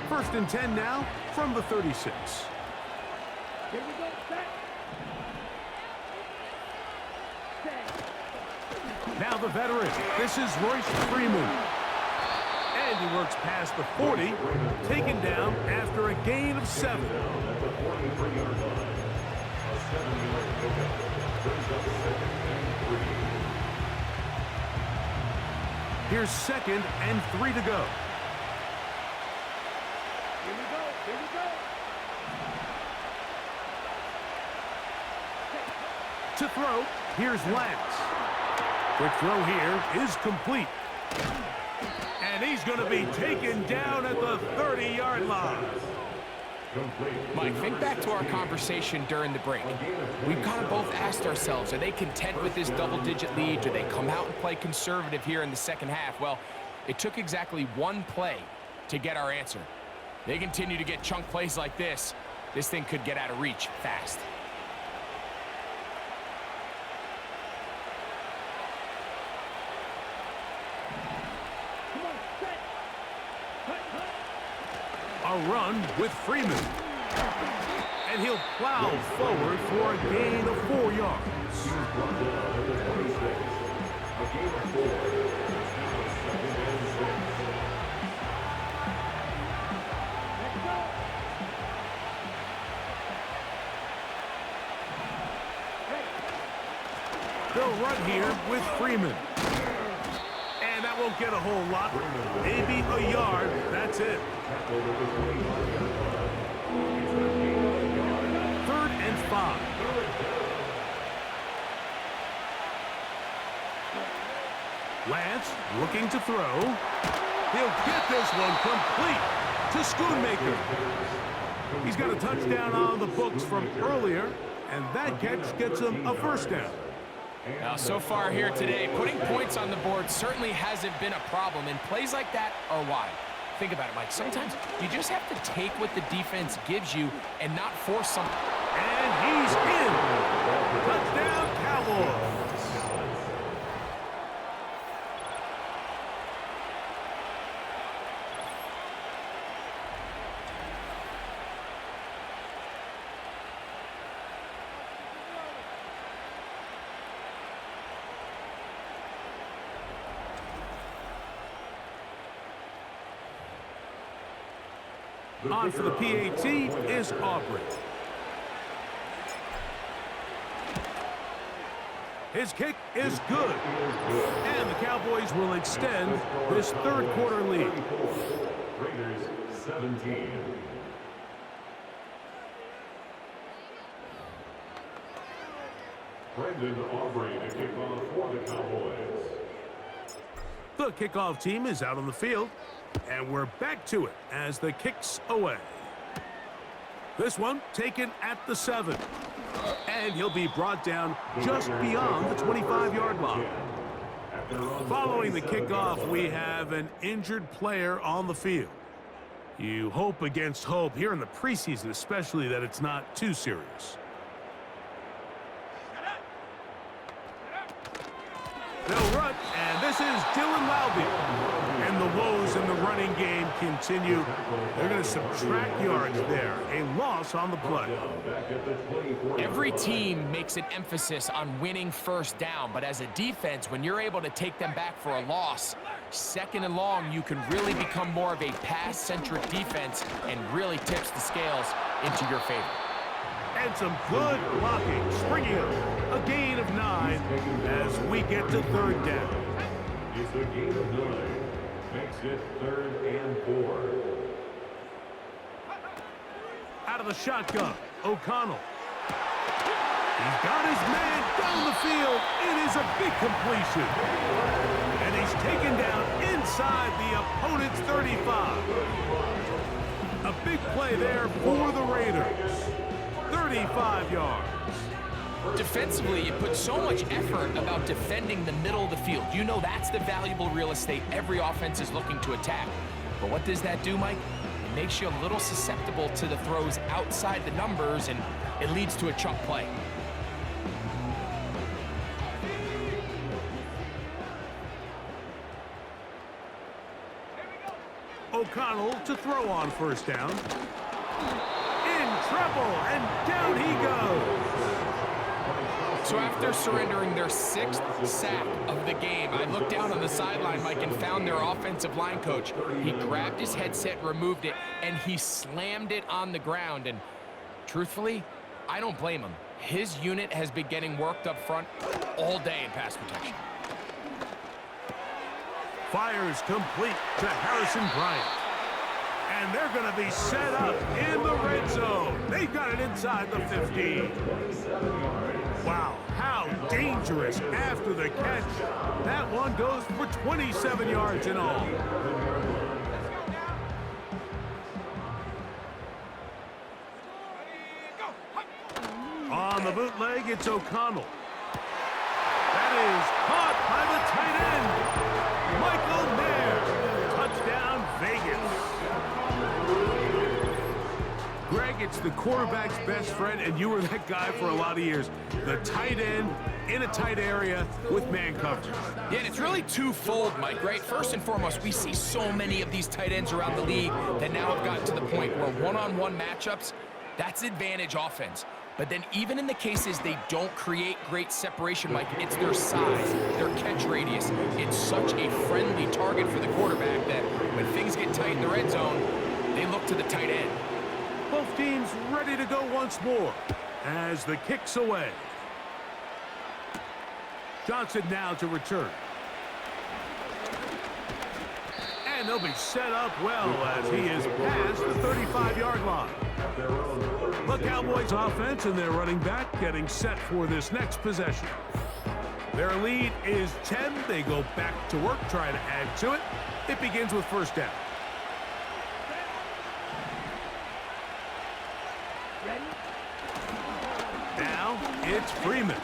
First and 10 now from the 36. Here we go, set. Now the veteran. This is Royce Freeman. And he works past the 40, taken down after a gain of 7. Here's 2nd and 3 to go. Here we go, here we go. To throw, here's Lance. Quick throw here is complete. And he's going to be taken down at the 30-yard line. Mike, think back to our conversation during the break. We've kind of both asked ourselves, are they content with this double-digit lead? Do they come out and play conservative here in the second half? Well, it took exactly one play to get our answer. They continue to get chunk plays like this. This thing could get out of reach fast. Come on, set. Cut, cut. A run with Freeman. And he'll plow forward for a gain of 4 yards. They'll run here with Freeman. And that won't get a whole lot. Maybe a yard. That's it. 3rd and 5. Lance looking to throw. He'll get this one complete to Schoonmaker. He's got a touchdown on the books from earlier, and that catch gets him a first down. Now, so far here today, putting points on the board certainly hasn't been a problem, and plays like that are why. Think about it, Mike. Sometimes you just have to take what the defense gives you and not force something. And he's in. Touchdown, Cowboys. On for the PAT is Aubrey. His kick is good. And the Cowboys will extend this third quarter lead. Raiders 17. Brendan Aubrey to kick off for the Cowboys. The kickoff team is out on the field. And we're back to it as the kick's away. This one taken at the 7. And he'll be brought down just beyond the 25-yard line. Following the kickoff, we have an injured player on the field. You hope against hope here in the preseason, especially that it's not too serious. They'll run, and this is Dylan Laube. And the woes in the running game continue. They're going to subtract yards there. A loss on the play. Every team makes an emphasis on winning first down, but as a defense, when you're able to take them back for a loss, second and long, you can really become more of a pass-centric defense and really tips the scales into your favor. And some good blocking, springing up a gain of 9 as we get to third down. It's a gain of 9. Makes it 3rd and 4. Out of the shotgun, O'Connell. He's got his man down the field. It is a big completion. And he's taken down inside the opponent's 35. A big play there for the Raiders. 35 yards. Defensively, you put so much effort about defending the middle of the field. You know that's the valuable real estate every offense is looking to attack. But what does that do, Mike? It makes you a little susceptible to the throws outside the numbers, and it leads to a chunk play. O'Connell to throw on first down. In trouble, and down he goes. So after surrendering their 6th sack of the game, I looked down on the sideline, Mike, and found their offensive line coach. He grabbed his headset, removed it, and he slammed it on the ground. And truthfully, I don't blame him. His unit has been getting worked up front all day in pass protection. Fires complete to Harrison Bryant. And they're going to be set up in the red zone. They've got it inside the 15. Wow, how dangerous after the catch. That one goes for 27 yards in all. On the bootleg, it's O'Connell. That is caught by the tight end, Michael Mayer. Touchdown, Vegas. Greg, it's the quarterback's best friend, and you were that guy for a lot of years. The tight end in a tight area with man coverage. Yeah, and it's really twofold, Mike, right? First and foremost, we see so many of these tight ends around the league that now have gotten to the point where one-on-one matchups, that's advantage offense. But then even in the cases they don't create great separation, Mike, it's their size, their catch radius. It's such a friendly target for the quarterback that when things get tight in the red zone, they look to the tight end. Both teams ready to go once more as the kick's away. Johnson now to return. And they'll be set up well as he is past the 35-yard line. The Cowboys offense and their running back getting set for this next possession. Their lead is 10. They go back to work, trying to add to it. It begins with first down. Now it's Freeman.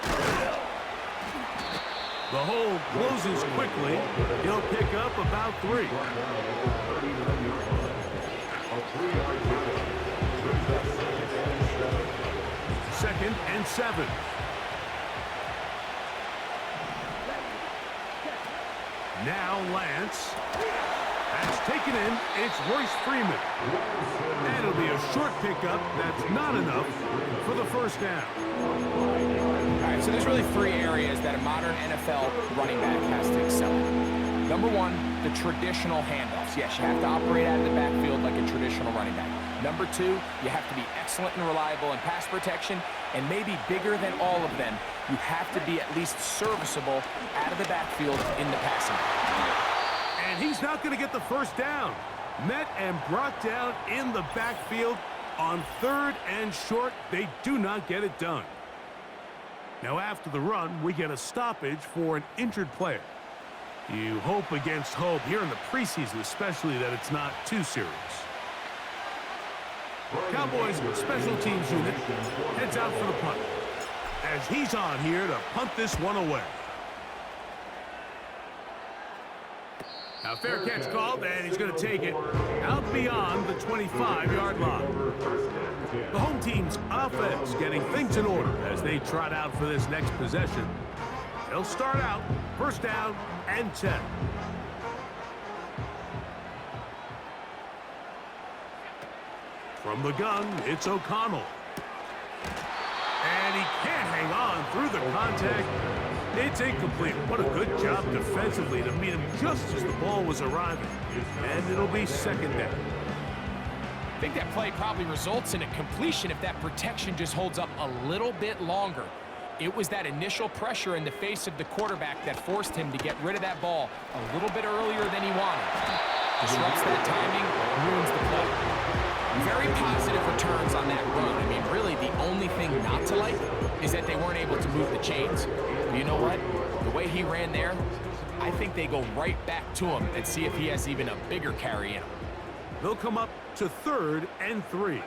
The hole closes quickly. He'll pick up about 3. Second and 7. Now Lance. That's taken in. It's Royce Freeman. And it'll be a short pickup. That's not enough for the first down. All right, so there's really 3 areas that a modern NFL running back has to excel in. Number 1, the traditional handoffs. Yes, you have to operate out of the backfield like a traditional running back. Number 2, you have to be excellent and reliable in pass protection, and maybe bigger than all of them, you have to be at least serviceable out of the backfield in the passing game. And he's not going to get the first down. Met and brought down in the backfield on 3rd and short. They do not get it done. Now after the run, we get a stoppage for an injured player. You hope against hope here in the preseason, especially that it's not too serious. Cowboys special teams unit heads out for the punt as he's on here to punt this one away. Now fair catch called, and he's going to take it out beyond the 25-yard line. The home team's offense getting things in order as they trot out for this next possession. They'll start out first down and 10. From the gun, it's O'Connell. And he can't hang on through the contact. It's incomplete. What a good job defensively to meet him just as the ball was arriving. And it'll be second down. I think that play probably results in a completion if that protection just holds up a little bit longer. It was that initial pressure in the face of the quarterback that forced him to get rid of that ball a little bit earlier than he wanted. Disrupts that timing, ruins the play. Very positive returns on that run. I mean, really, the only thing not to like is that they weren't able to move the chains. But you know what? The way he ran there, I think they go right back to him and see if he has even a bigger carry in him. They'll come up to 3rd and 3.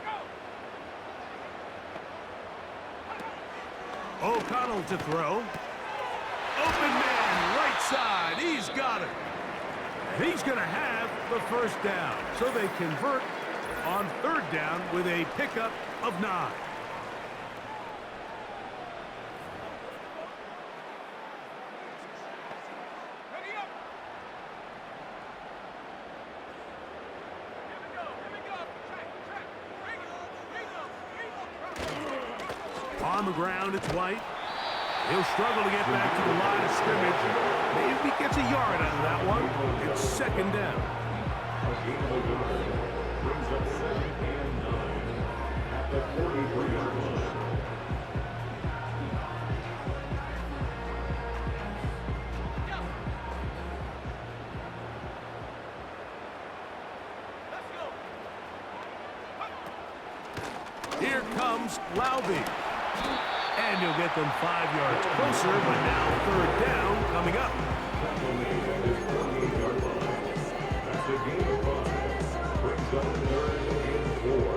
O'Connell to throw. Open man, right side. He's got it. And he's going to have the first down. So they convert on 3rd down with a pickup of 9. On the ground, it's White. He'll struggle to get back to the line of scrimmage. Maybe he gets a yard out of that one. It's second down. Brings up 2nd and 9 at the 43-yard line. Here comes Laube. And he'll get them 5 yards closer, but now 3rd down coming up. That's a gain of 5. Brings up 3rd and 4.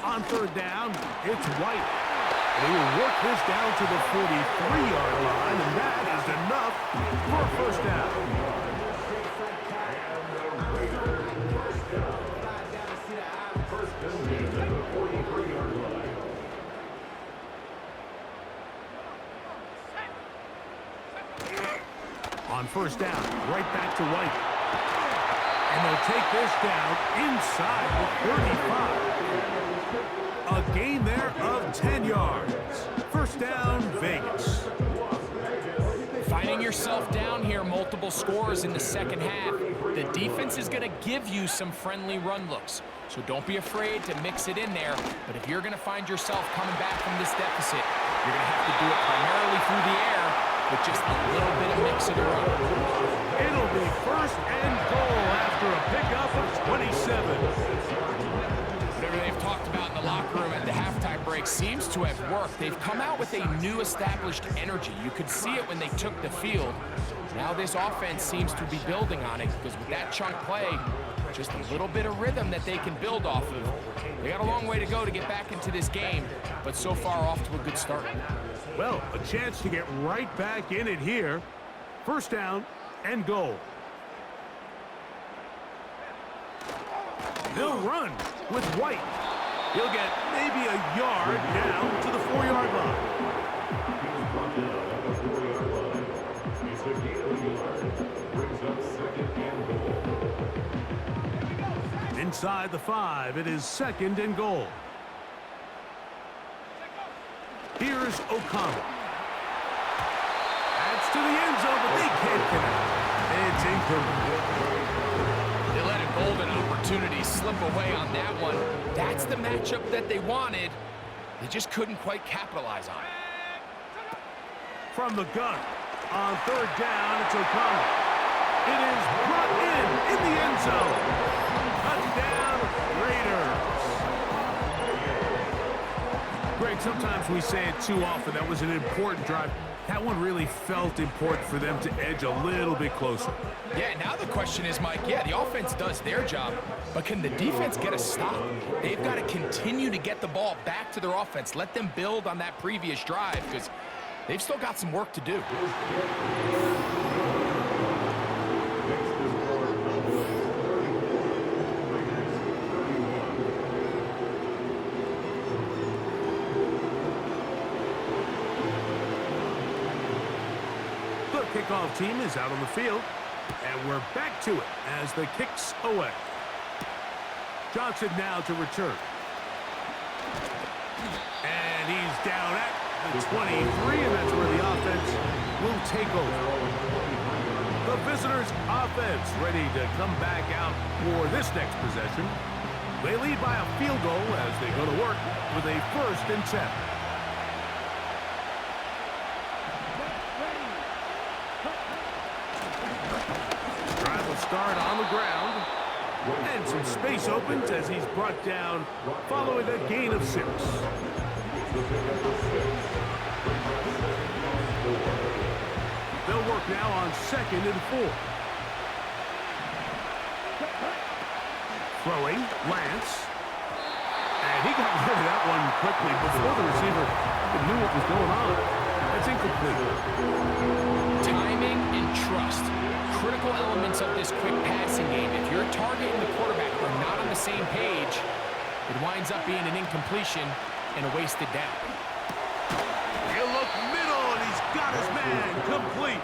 On 3rd down, it's White. And he will work this down to the 43-yard line, and that is enough for a first down. On 1st down, right back to White. And they'll take this down inside the 35. A gain there of 10 yards. First down, Vegas. Finding yourself down here, multiple scores in the second half. The defense is going to give you some friendly run looks. So don't be afraid to mix it in there. But if you're going to find yourself coming back from this deficit, you're going to have to do it primarily through the air with just a little bit of mix of the run. It'll be 1st and goal after a pickup of 27. Whatever they've talked about in the locker room at the halftime break seems to have worked. They've come out with a new established energy. You could see it when they took the field. Now this offense seems to be building on it because with that chunk play, just a little bit of rhythm that they can build off of. They got a long way to go to get back into this game, but so far off to a good start. Well, a chance to get right back in it here. First down and goal. They'll run with White. He'll get maybe a yard down to the 4-yard line. It's a gain of a yard. Brings up 2nd and goal. Inside the 5, it is 2nd and goal. Here's O'Connell. That's to the end zone, but they can't connect. It's incomplete. They let a golden opportunity slip away on that one. That's the matchup that they wanted. They just couldn't quite capitalize on it. From the gun, on 3rd down, it's O'Connell. It is brought in the end zone. Touchdown, Raiders. Greg, sometimes we say it too often. That was an important drive. That one really felt important for them to edge a little bit closer. Yeah, now the question is, Mike, yeah, the offense does their job, but can the defense get a stop? They've got to continue to get the ball back to their offense. Let them build on that previous drive because they've still got some work to do. kickoff team is out on the field. And we're back to it as the kick's away. Johnson now to return. And he's down at the 23, and that's where the offense will take over. The visitors' offense ready to come back out for this next possession. They lead by a field goal as they go to work with a 1st and 10. Drive will start on the ground. And some space opens as he's brought down following a gain of 6. They'll work now on 2nd and 4. Throwing, Lance. And he got rid of that one quickly before the receiver knew what was going on. That's incomplete. Timing and trust. Critical elements of this quick passing game. If your target and the quarterback are not on the same page, it winds up being an incompletion and a wasted down. He'll look middle, and he's got his man complete.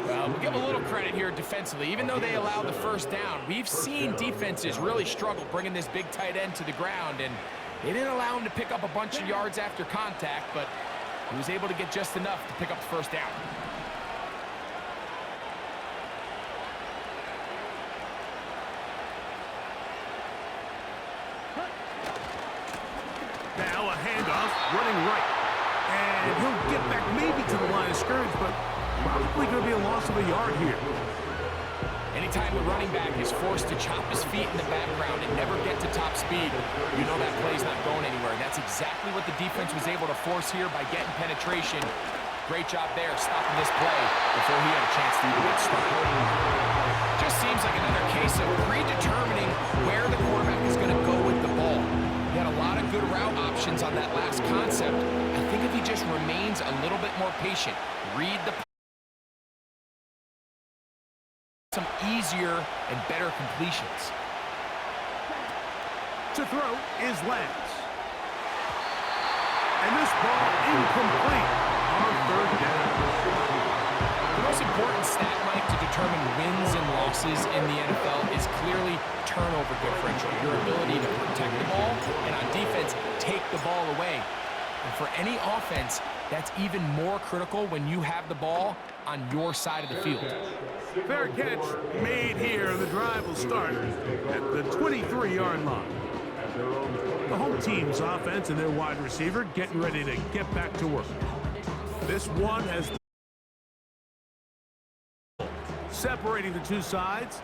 Well, we'll give a little credit here defensively. Even though they allowed the 1st down, we've seen defenses really struggle bringing this big tight end to the ground, and they didn't allow him to pick up a bunch of yards after contact, but he was able to get just enough to pick up the 1st down. Now a handoff, running right. And he'll get back maybe to the line of scrimmage, but probably going to be a loss of a yard here. Anytime the running back is forced to chop his feet in the background and never get to top speed, you know that play's not going anywhere. That's exactly what the defense was able to force here by getting penetration. Great job there stopping this play before he had a chance to even get started. Just seems like another case of predetermining where the quarterback is going to go with the ball. He had a lot of good route options on that last concept. I think if he just remains a little bit more patient, read the some easier and better completions. To throw is Lance. And this ball incomplete on 3rd down. The most important stat, Mike, to determine wins and losses in the NFL is clearly turnover differential, your ability to protect the ball, and on defense, take the ball away. And for any offense, that's even more critical when you have the ball on your side of the field. Fair catch made here. The drive will start at the 23-yard line. The home team's offense and their wide receiver getting ready to get back to work. This one has separating the two sides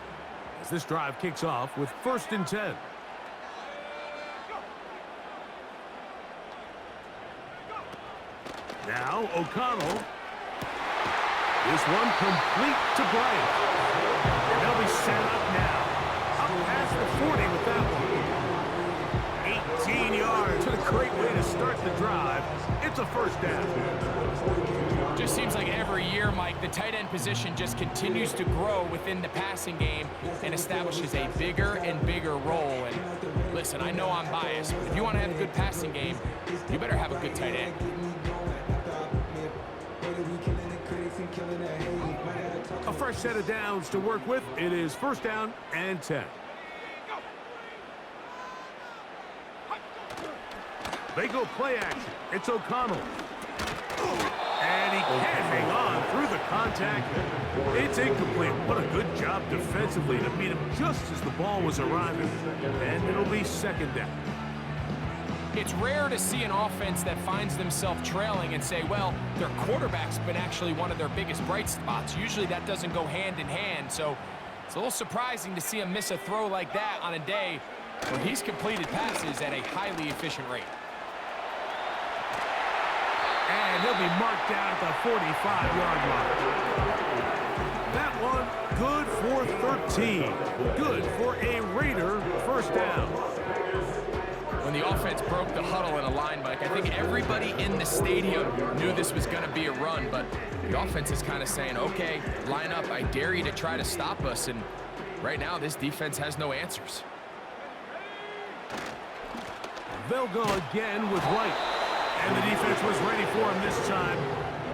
as this drive kicks off with 1st and 10. Now O'Connell. This one complete to Bryant. And they'll be set up now. Up past the 40 with that one. 18 yards. What a great way to start the drive. It's a 1st down. Just seems like every year, Mike, the tight end position just continues to grow within the passing game and establishes a bigger and bigger role. And listen, I know I'm biased, but if you want to have a good passing game, you better have a good tight end. A fresh set of downs to work with. It is 1st down and 10. They go play action. It's O'Connell. And he can't hang on through the contact. It's incomplete. What a good job defensively to beat him just as the ball was arriving. And it'll be 2nd down. It's rare to see an offense that finds themselves trailing and say, well, their quarterback's been actually one of their biggest bright spots. Usually that doesn't go hand in hand, so it's a little surprising to see him miss a throw like that on a day where he's completed passes at a highly efficient rate. And he'll be marked down at the 45-yard line. That one good for 13. Good for a Raider 1st down. When the offense broke the huddle in a line, Mike, I think everybody in the stadium knew this was going to be a run, but the offense is kind of saying, okay, line up, I dare you to try to stop us, and right now this defense has no answers. They'll go again with White, and the defense was ready for him this time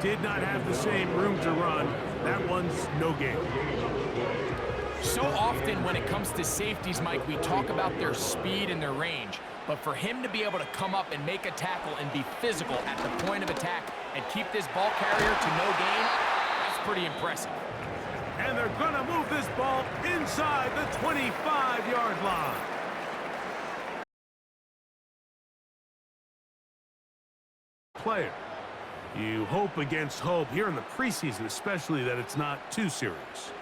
did not have the same room to run. That one's no gain. So often when it comes to safeties, Mike, we talk about their speed and their range. But for him to be able to come up and make a tackle and be physical at the point of attack and keep this ball carrier to no gain, that's pretty impressive. And they're going to move this ball inside the 25-yard line. Player. You hope against hope here in the preseason, especially that it's not too serious.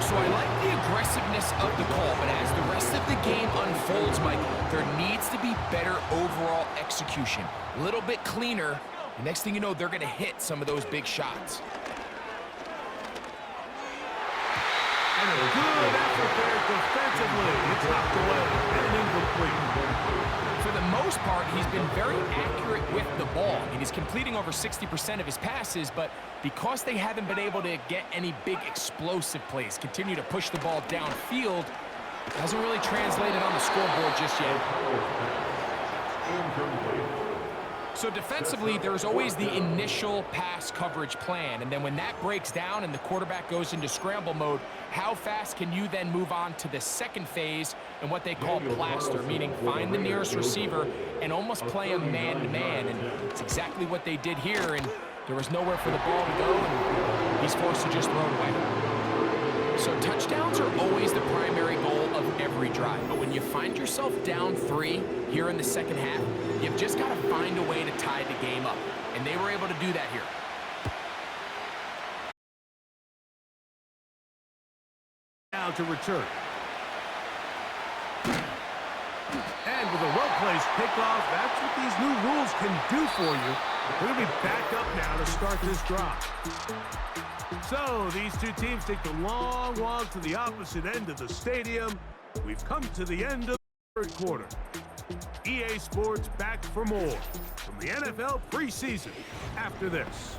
So I like the aggressiveness of the call, but as the rest of the game unfolds, Mike, there needs to be better overall execution. A little bit cleaner. The next thing you know, they're going to hit some of those big shots. And a good effort there defensively. It's knocked away and incomplete. For the most part, he's been very accurate with the ball. I mean, he's completing over 60% of his passes, but because they haven't been able to get any big explosive plays, continue to push the ball downfield, hasn't really translated on the scoreboard just yet. So defensively, there's always the initial pass coverage plan, and then when that breaks down and the quarterback goes into scramble mode, how fast can you then move on to the second phase and what they call plaster, meaning find the nearest receiver and almost play a man-to-man, and it's exactly what they did here, and there was nowhere for the ball to go, and he's forced to just throw it away. So touchdowns are always the primary goal of every drive, but when you find yourself down 3 here in the second half, you've just got to find a way to tie the game up, and they were able to do that here. Now to return. And with a well-placed kickoff, that's what these new rules can do for you. We're going to be back up now to start this drive. So these two teams take the long walk to the opposite end of the stadium. We've come to the end of the third quarter. EA Sports back for more from the NFL preseason after this.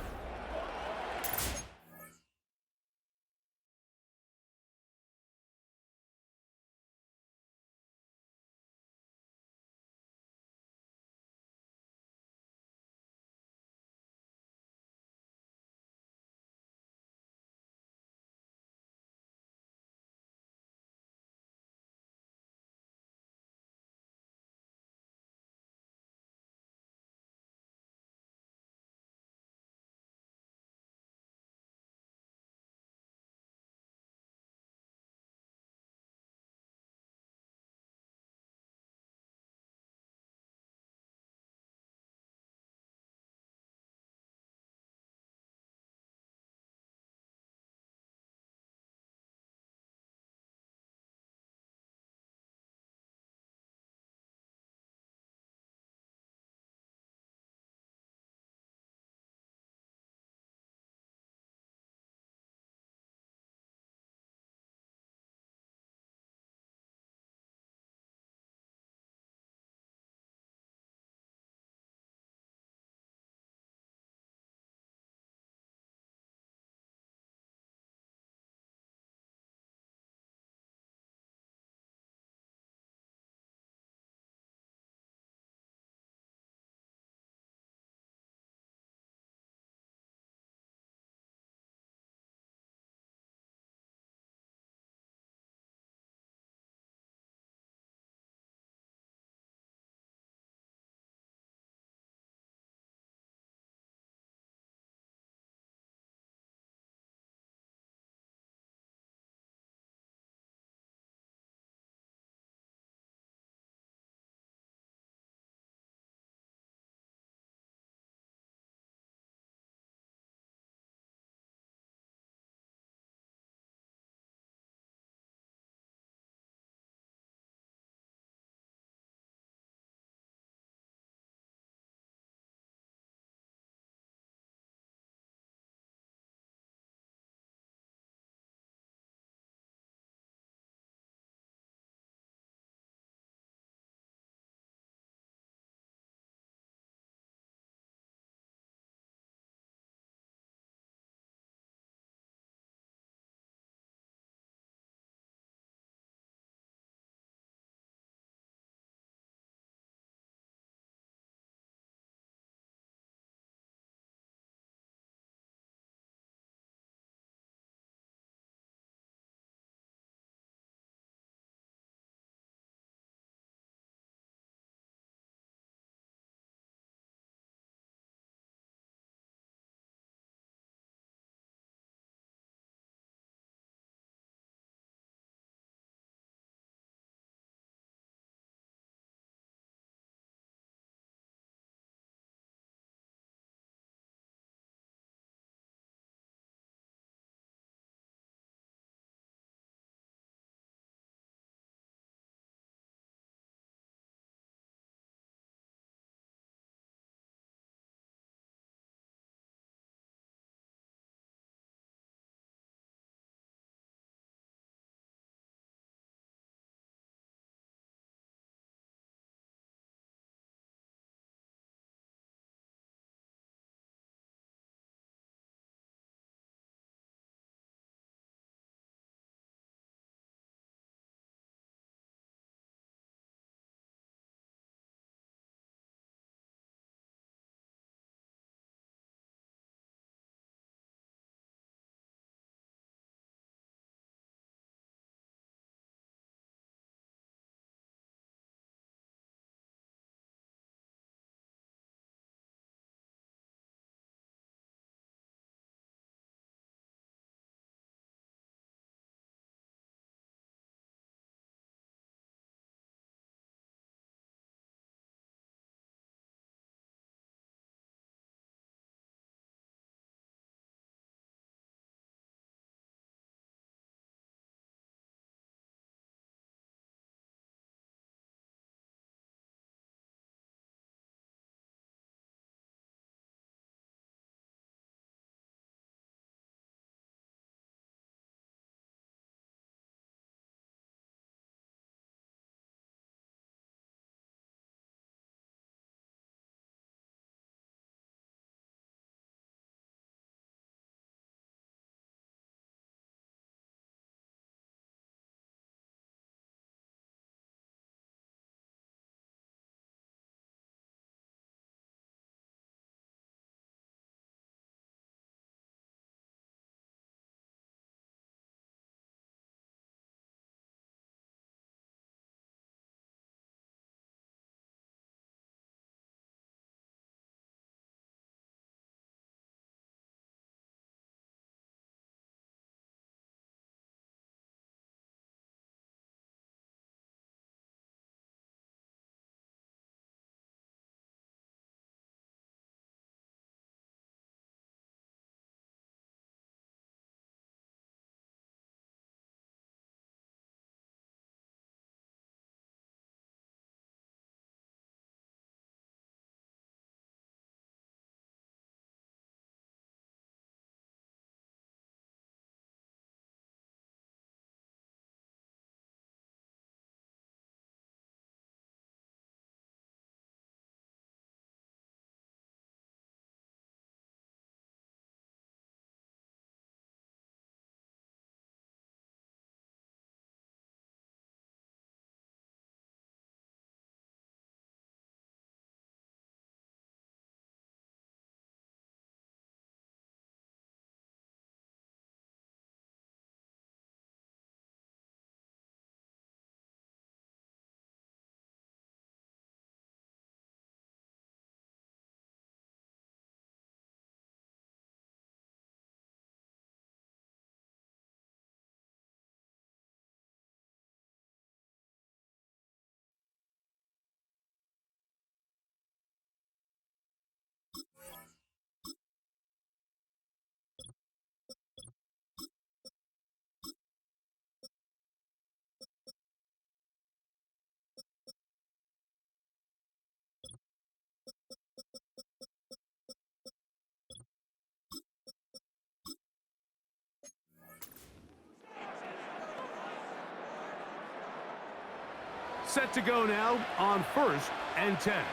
Set to go now on 1st and 10.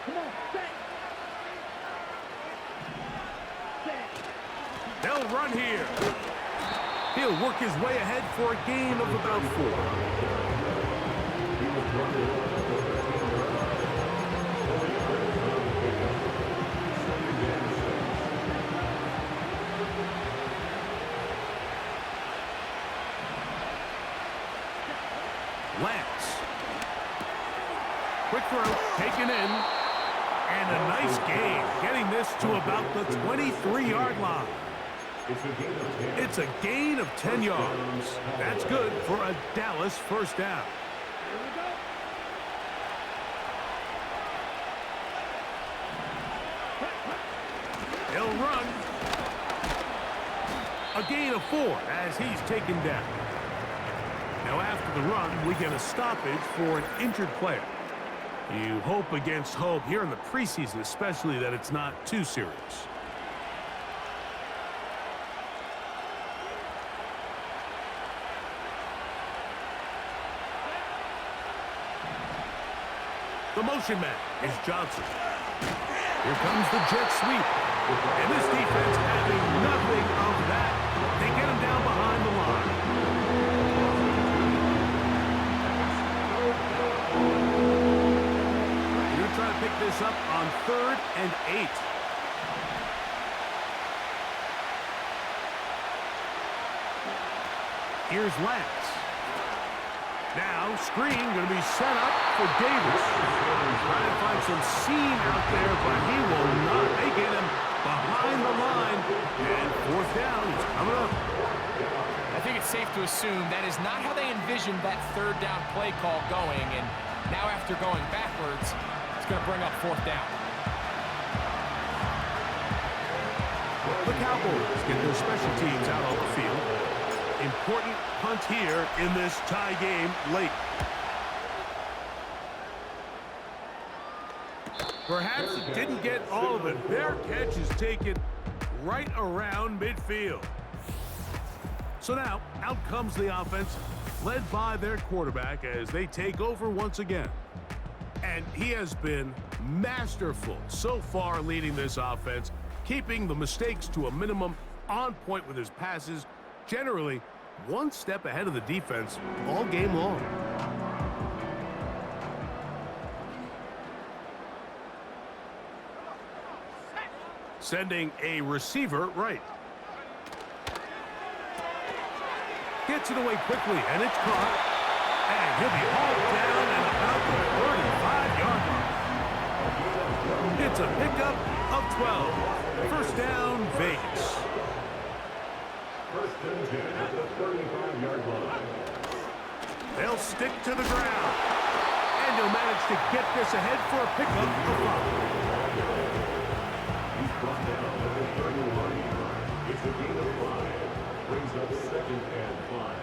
Come on, set. Set. They'll run here. He'll work his way ahead for a gain of about 4. Lance. Quick throw, taken in. And a nice gain, getting this to about the 23-yard line. It's a gain of 10 yards. That's good for a Dallas first down. Here we go. He'll run. A gain of 4 as he's taken down. Now after the run, we get a stoppage for an injured player. You hope against hope here in the preseason, especially that it's not too serious. The motion man is Johnson. Here comes the jet sweep. And this defense having nothing of that. They get him down behind the line. You're going to try to pick this up on 3rd and 8. Here's Lance. Now, screen going to be set up for Davis. Trying to find some seam out there, but he will not. They get him behind the line. And 4th down is coming up. I think it's safe to assume that is not how they envisioned that 3rd down play call going. And now after going backwards, it's going to bring up 4th down. The Cowboys get their special teams out on the field. Important punt here in this tie game late. Perhaps it didn't get all of it. Their catch is taken right around midfield. So now, out comes the offense, led by their quarterback as they take over once again. And he has been masterful so far leading this offense, keeping the mistakes to a minimum, on point with his passes, generally one step ahead of the defense all game long. Sending a receiver right. Gets it away quickly, and it's caught. And he'll be hauled down at about the 35-yard line. It's a pickup of 12. First down, Vegas. First and 10 at the 35-yard line. They'll stick to the ground. And he'll manage to get this ahead for a pickup of 5. He's brought down at the 31. It's a gain of 5. Brings up 2nd and 5.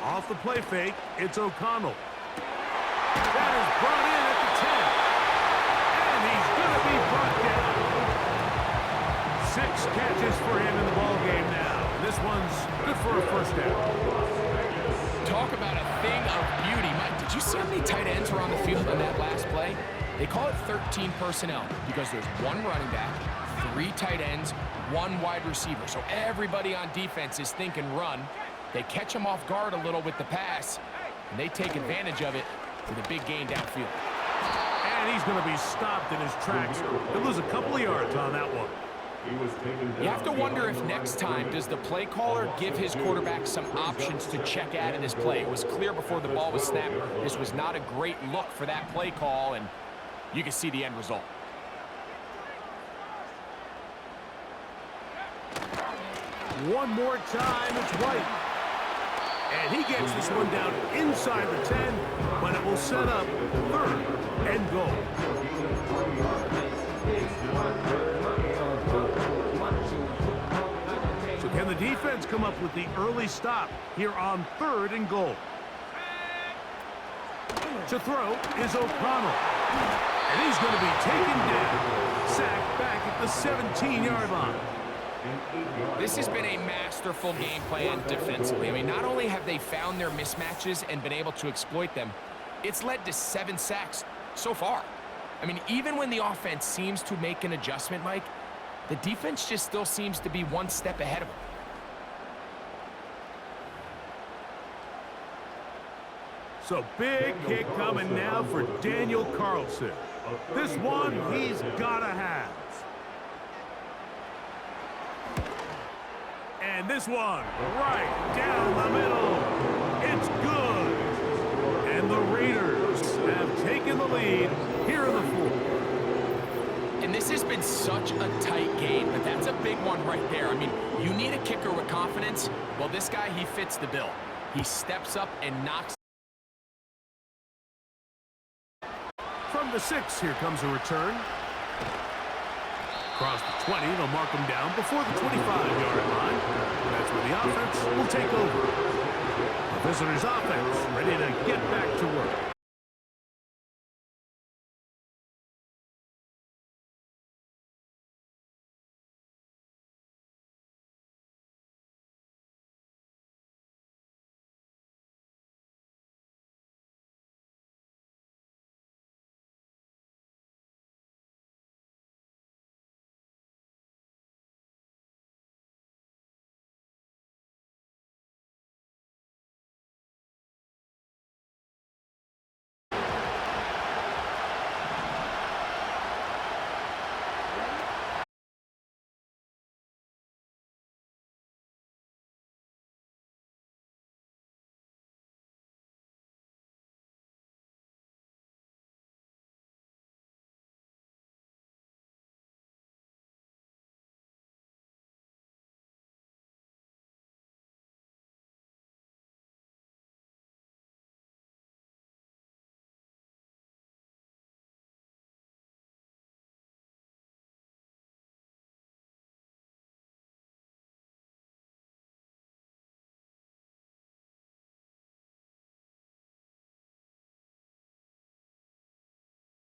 Off the play fake, it's O'Connell. That is brought in at the 10. And he's going to be brought down. 6 catches for him in the ballgame now. This one's good for a first down. Talk about a thing of beauty. Mike, did you see how many tight ends were on the field on that last play? They call it 13 personnel because there's 1 running back, 3 tight ends, 1 wide receiver. So everybody on defense is thinking run. They catch him off guard a little with the pass, and they take advantage of it with a big gain downfield. And he's going to be stopped in his tracks. He'll lose a couple of yards on that one. You have to wonder if next time, does the play caller give his quarterback some options to check out of this play? It was clear before the ball was snapped. This was not a great look for that play call, and you can see the end result. One more time, it's White. And he gets this one down inside the 10, but it will set up 3rd and goal. So can the defense come up with the early stop here on 3rd and goal? To throw is O'Connell. And he's going to be taken down. Sacked back at the 17-yard line. This has been a masterful game plan defensively. I mean, not only have they found their mismatches and been able to exploit them, it's led to 7 sacks so far. I mean, even when the offense seems to make an adjustment, Mike, the defense just still seems to be one step ahead of them. So big kick coming now for Daniel Carlson. This one he's gotta have. And this one right down the middle. It's good. And the Raiders have taken the lead here in the fourth. And this has been such a tight game, but that's a big one right there. I mean, you need a kicker with confidence. Well, this guy, he fits the bill. He steps up and knocks. From the 6, here comes a return. Across the 20, they'll mark him down before the 25-yard line. That's where the offense will take over. The visitors' offense ready to get back to work.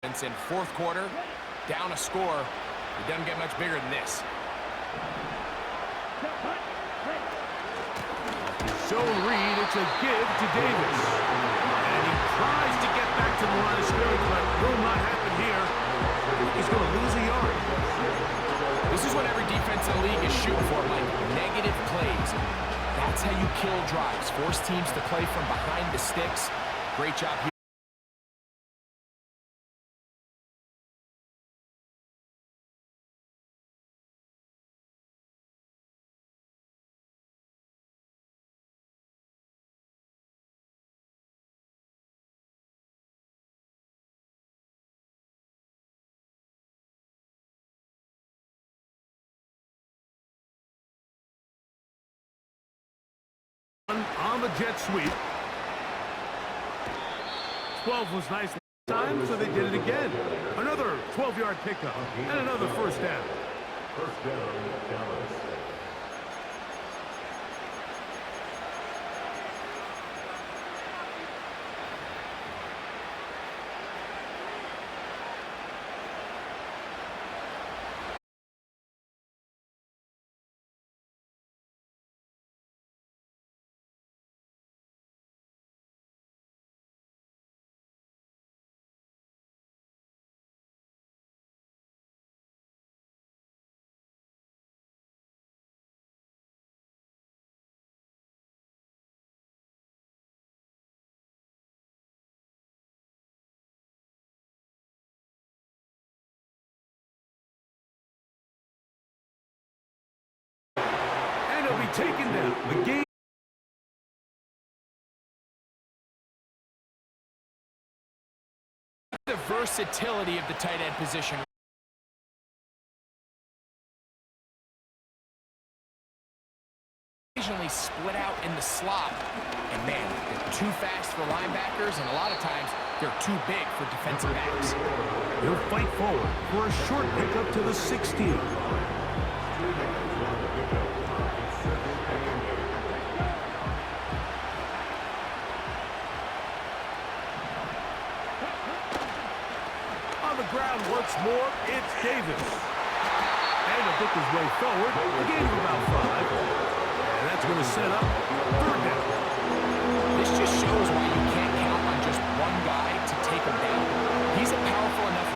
In fourth quarter, down a score. It doesn't get much bigger than this. Shown Reed, it's a give to Davis. And he tries to get back to the line of scrimmage, but will not happen here. He's going to lose a yard. This is what every defense in the league is shooting for, Mike. Negative plays. That's how you kill drives. Force teams to play from behind the sticks. Great job here. On the jet sweep. 12 was nice last time, so they did it again. Another 12-yard pickup and another first down. First down, Dallas. He'll be taken down. The game. The versatility of the tight end position. Occasionally split out in the slot. And man, they're too fast for linebackers, and a lot of times they're too big for defensive backs. He'll fight forward for a short pickup to the 16. Once more, it's Davis. And a pick his way forward. A gain of about 5. And that's going to set up 3rd down. This just shows why you can't count on just one guy to take him down. He's a powerful enough.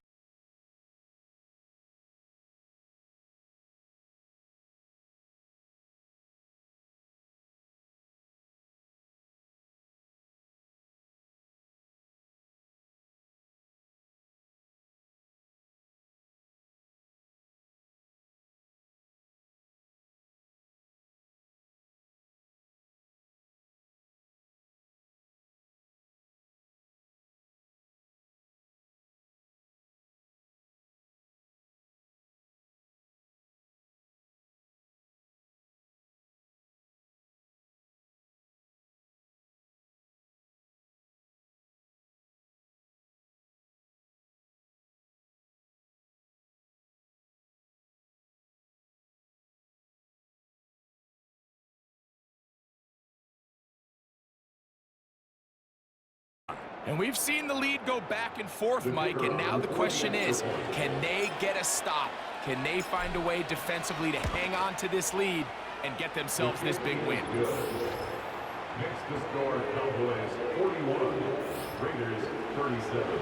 And we've seen the lead go back and forth, Mike, and now the question is, can they get a stop? Can they find a way defensively to hang on to this lead and get themselves this big win? Next to score, Cowboys 41, Raiders 37.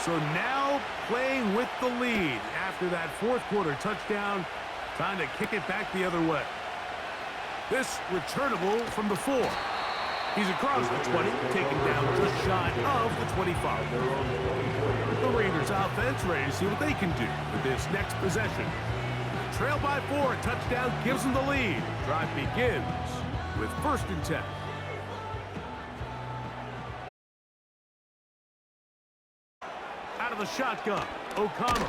So now playing with the lead after that 4th quarter touchdown, trying to kick it back the other way. This returnable from the 4. He's across the 20, taken down just shy of the 25. The Raiders offense ready to see what they can do with this next possession. Trail by 4, touchdown gives them the lead. Drive begins with 1st and 10. Out of the shotgun, O'Connell.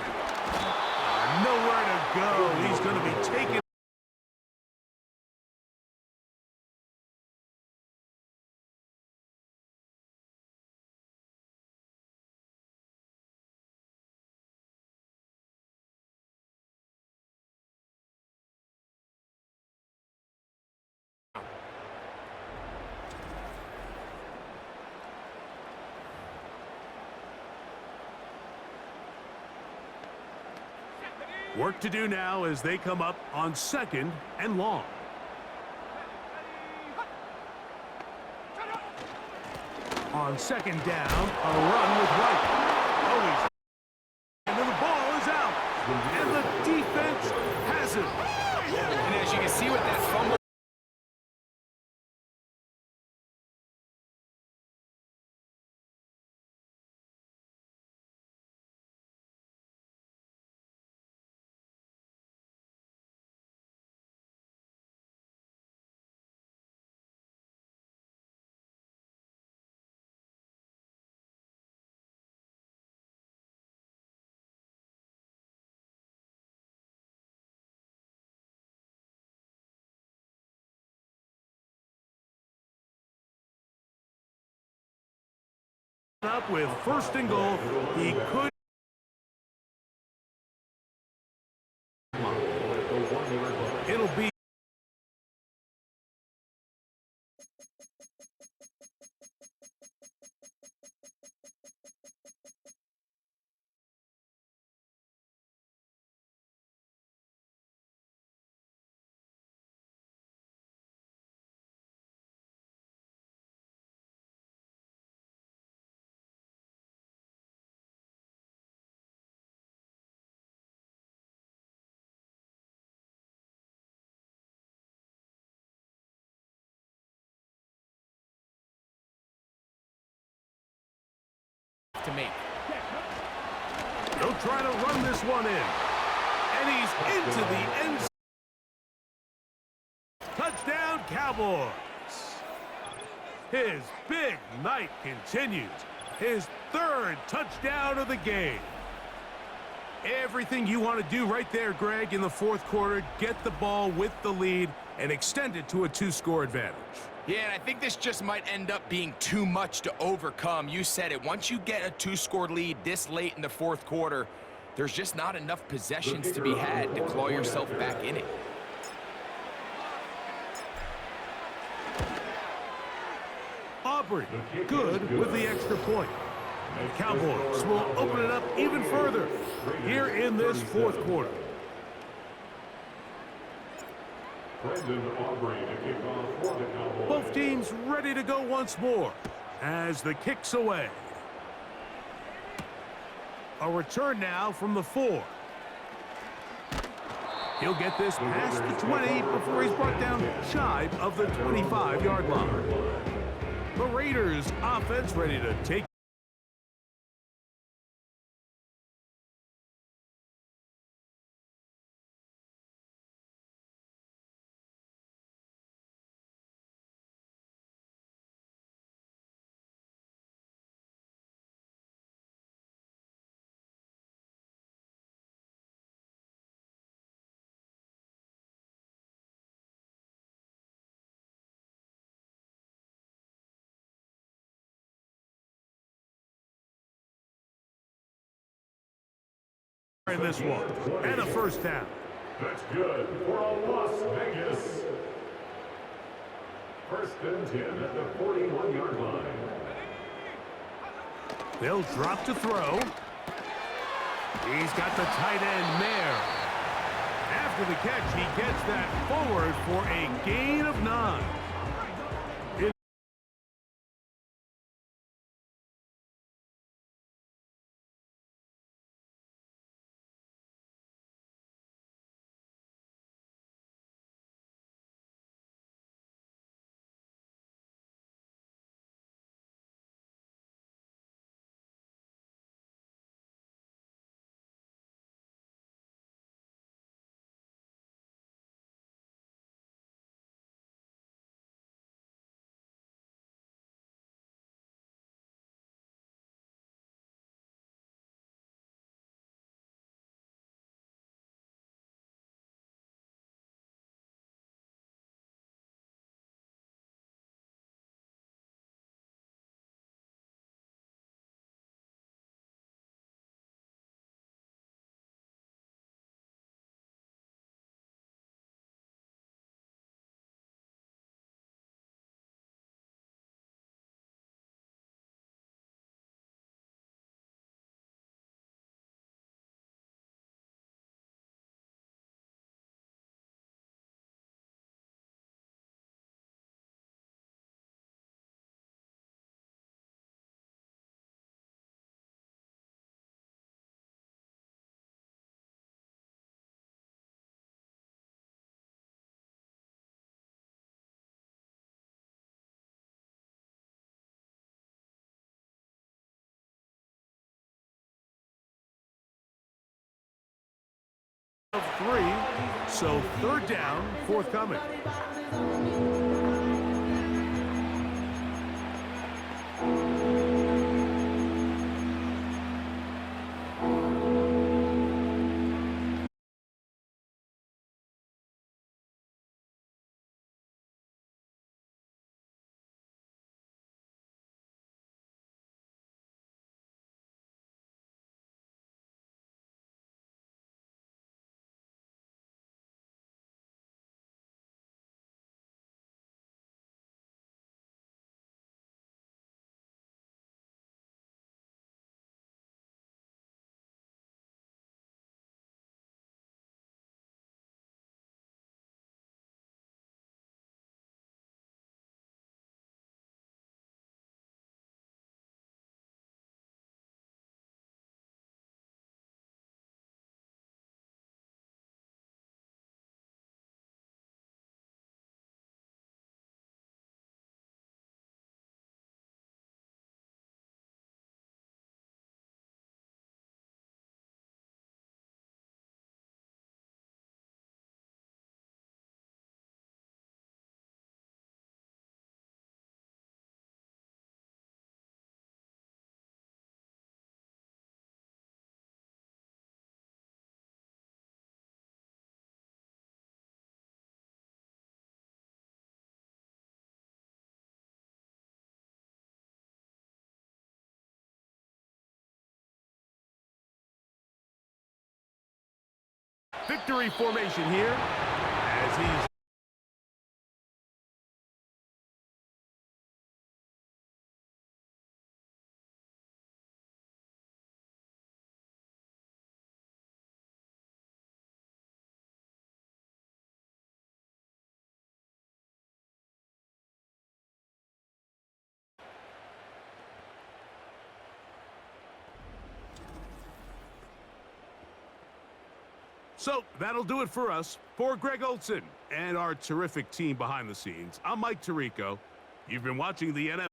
Nowhere to go. He's going to be taken. Work to do now as they come up on 2nd and long. On 2nd down, a run with White. Oh, and then the ball is out. And the defense has it. And as you can see with that fumble, up with 1st and goal. He could. It'll be. to make. He'll try to run this one in. And he's into the end zone. Touchdown, Cowboys. His big night continues. His 3rd touchdown of the game. Everything you want to do right there, Greg, in the 4th quarter. Get the ball with the lead and extend it to a 2-score advantage. Yeah, and I think this just might end up being too much to overcome. You said it. Once you get a 2-score lead this late in the 4th quarter, there's just not enough possessions to be had to claw yourself back in it. Aubrey, good with the extra point. The Cowboys will open it up even further here in this fourth quarter. Both teams ready to go once more as the kick's away. A return now from the 4. He'll get this past the 20 before he's brought down shy of the 25-yard line. The Raiders offense ready to take in this one. And a first down. That's good for a Las Vegas. First and 10 at the 41-yard line. They'll drop to throw. He's got the tight end Mayer. After the catch, he gets that forward for a gain of 9. Of 3, so third down, forthcoming. Victory formation here as he's So that'll do it for us. For Greg Olson and our terrific team behind the scenes, I'm Mike Tirico. You've been watching the NFL.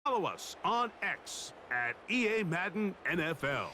Follow us on X at EA Madden NFL.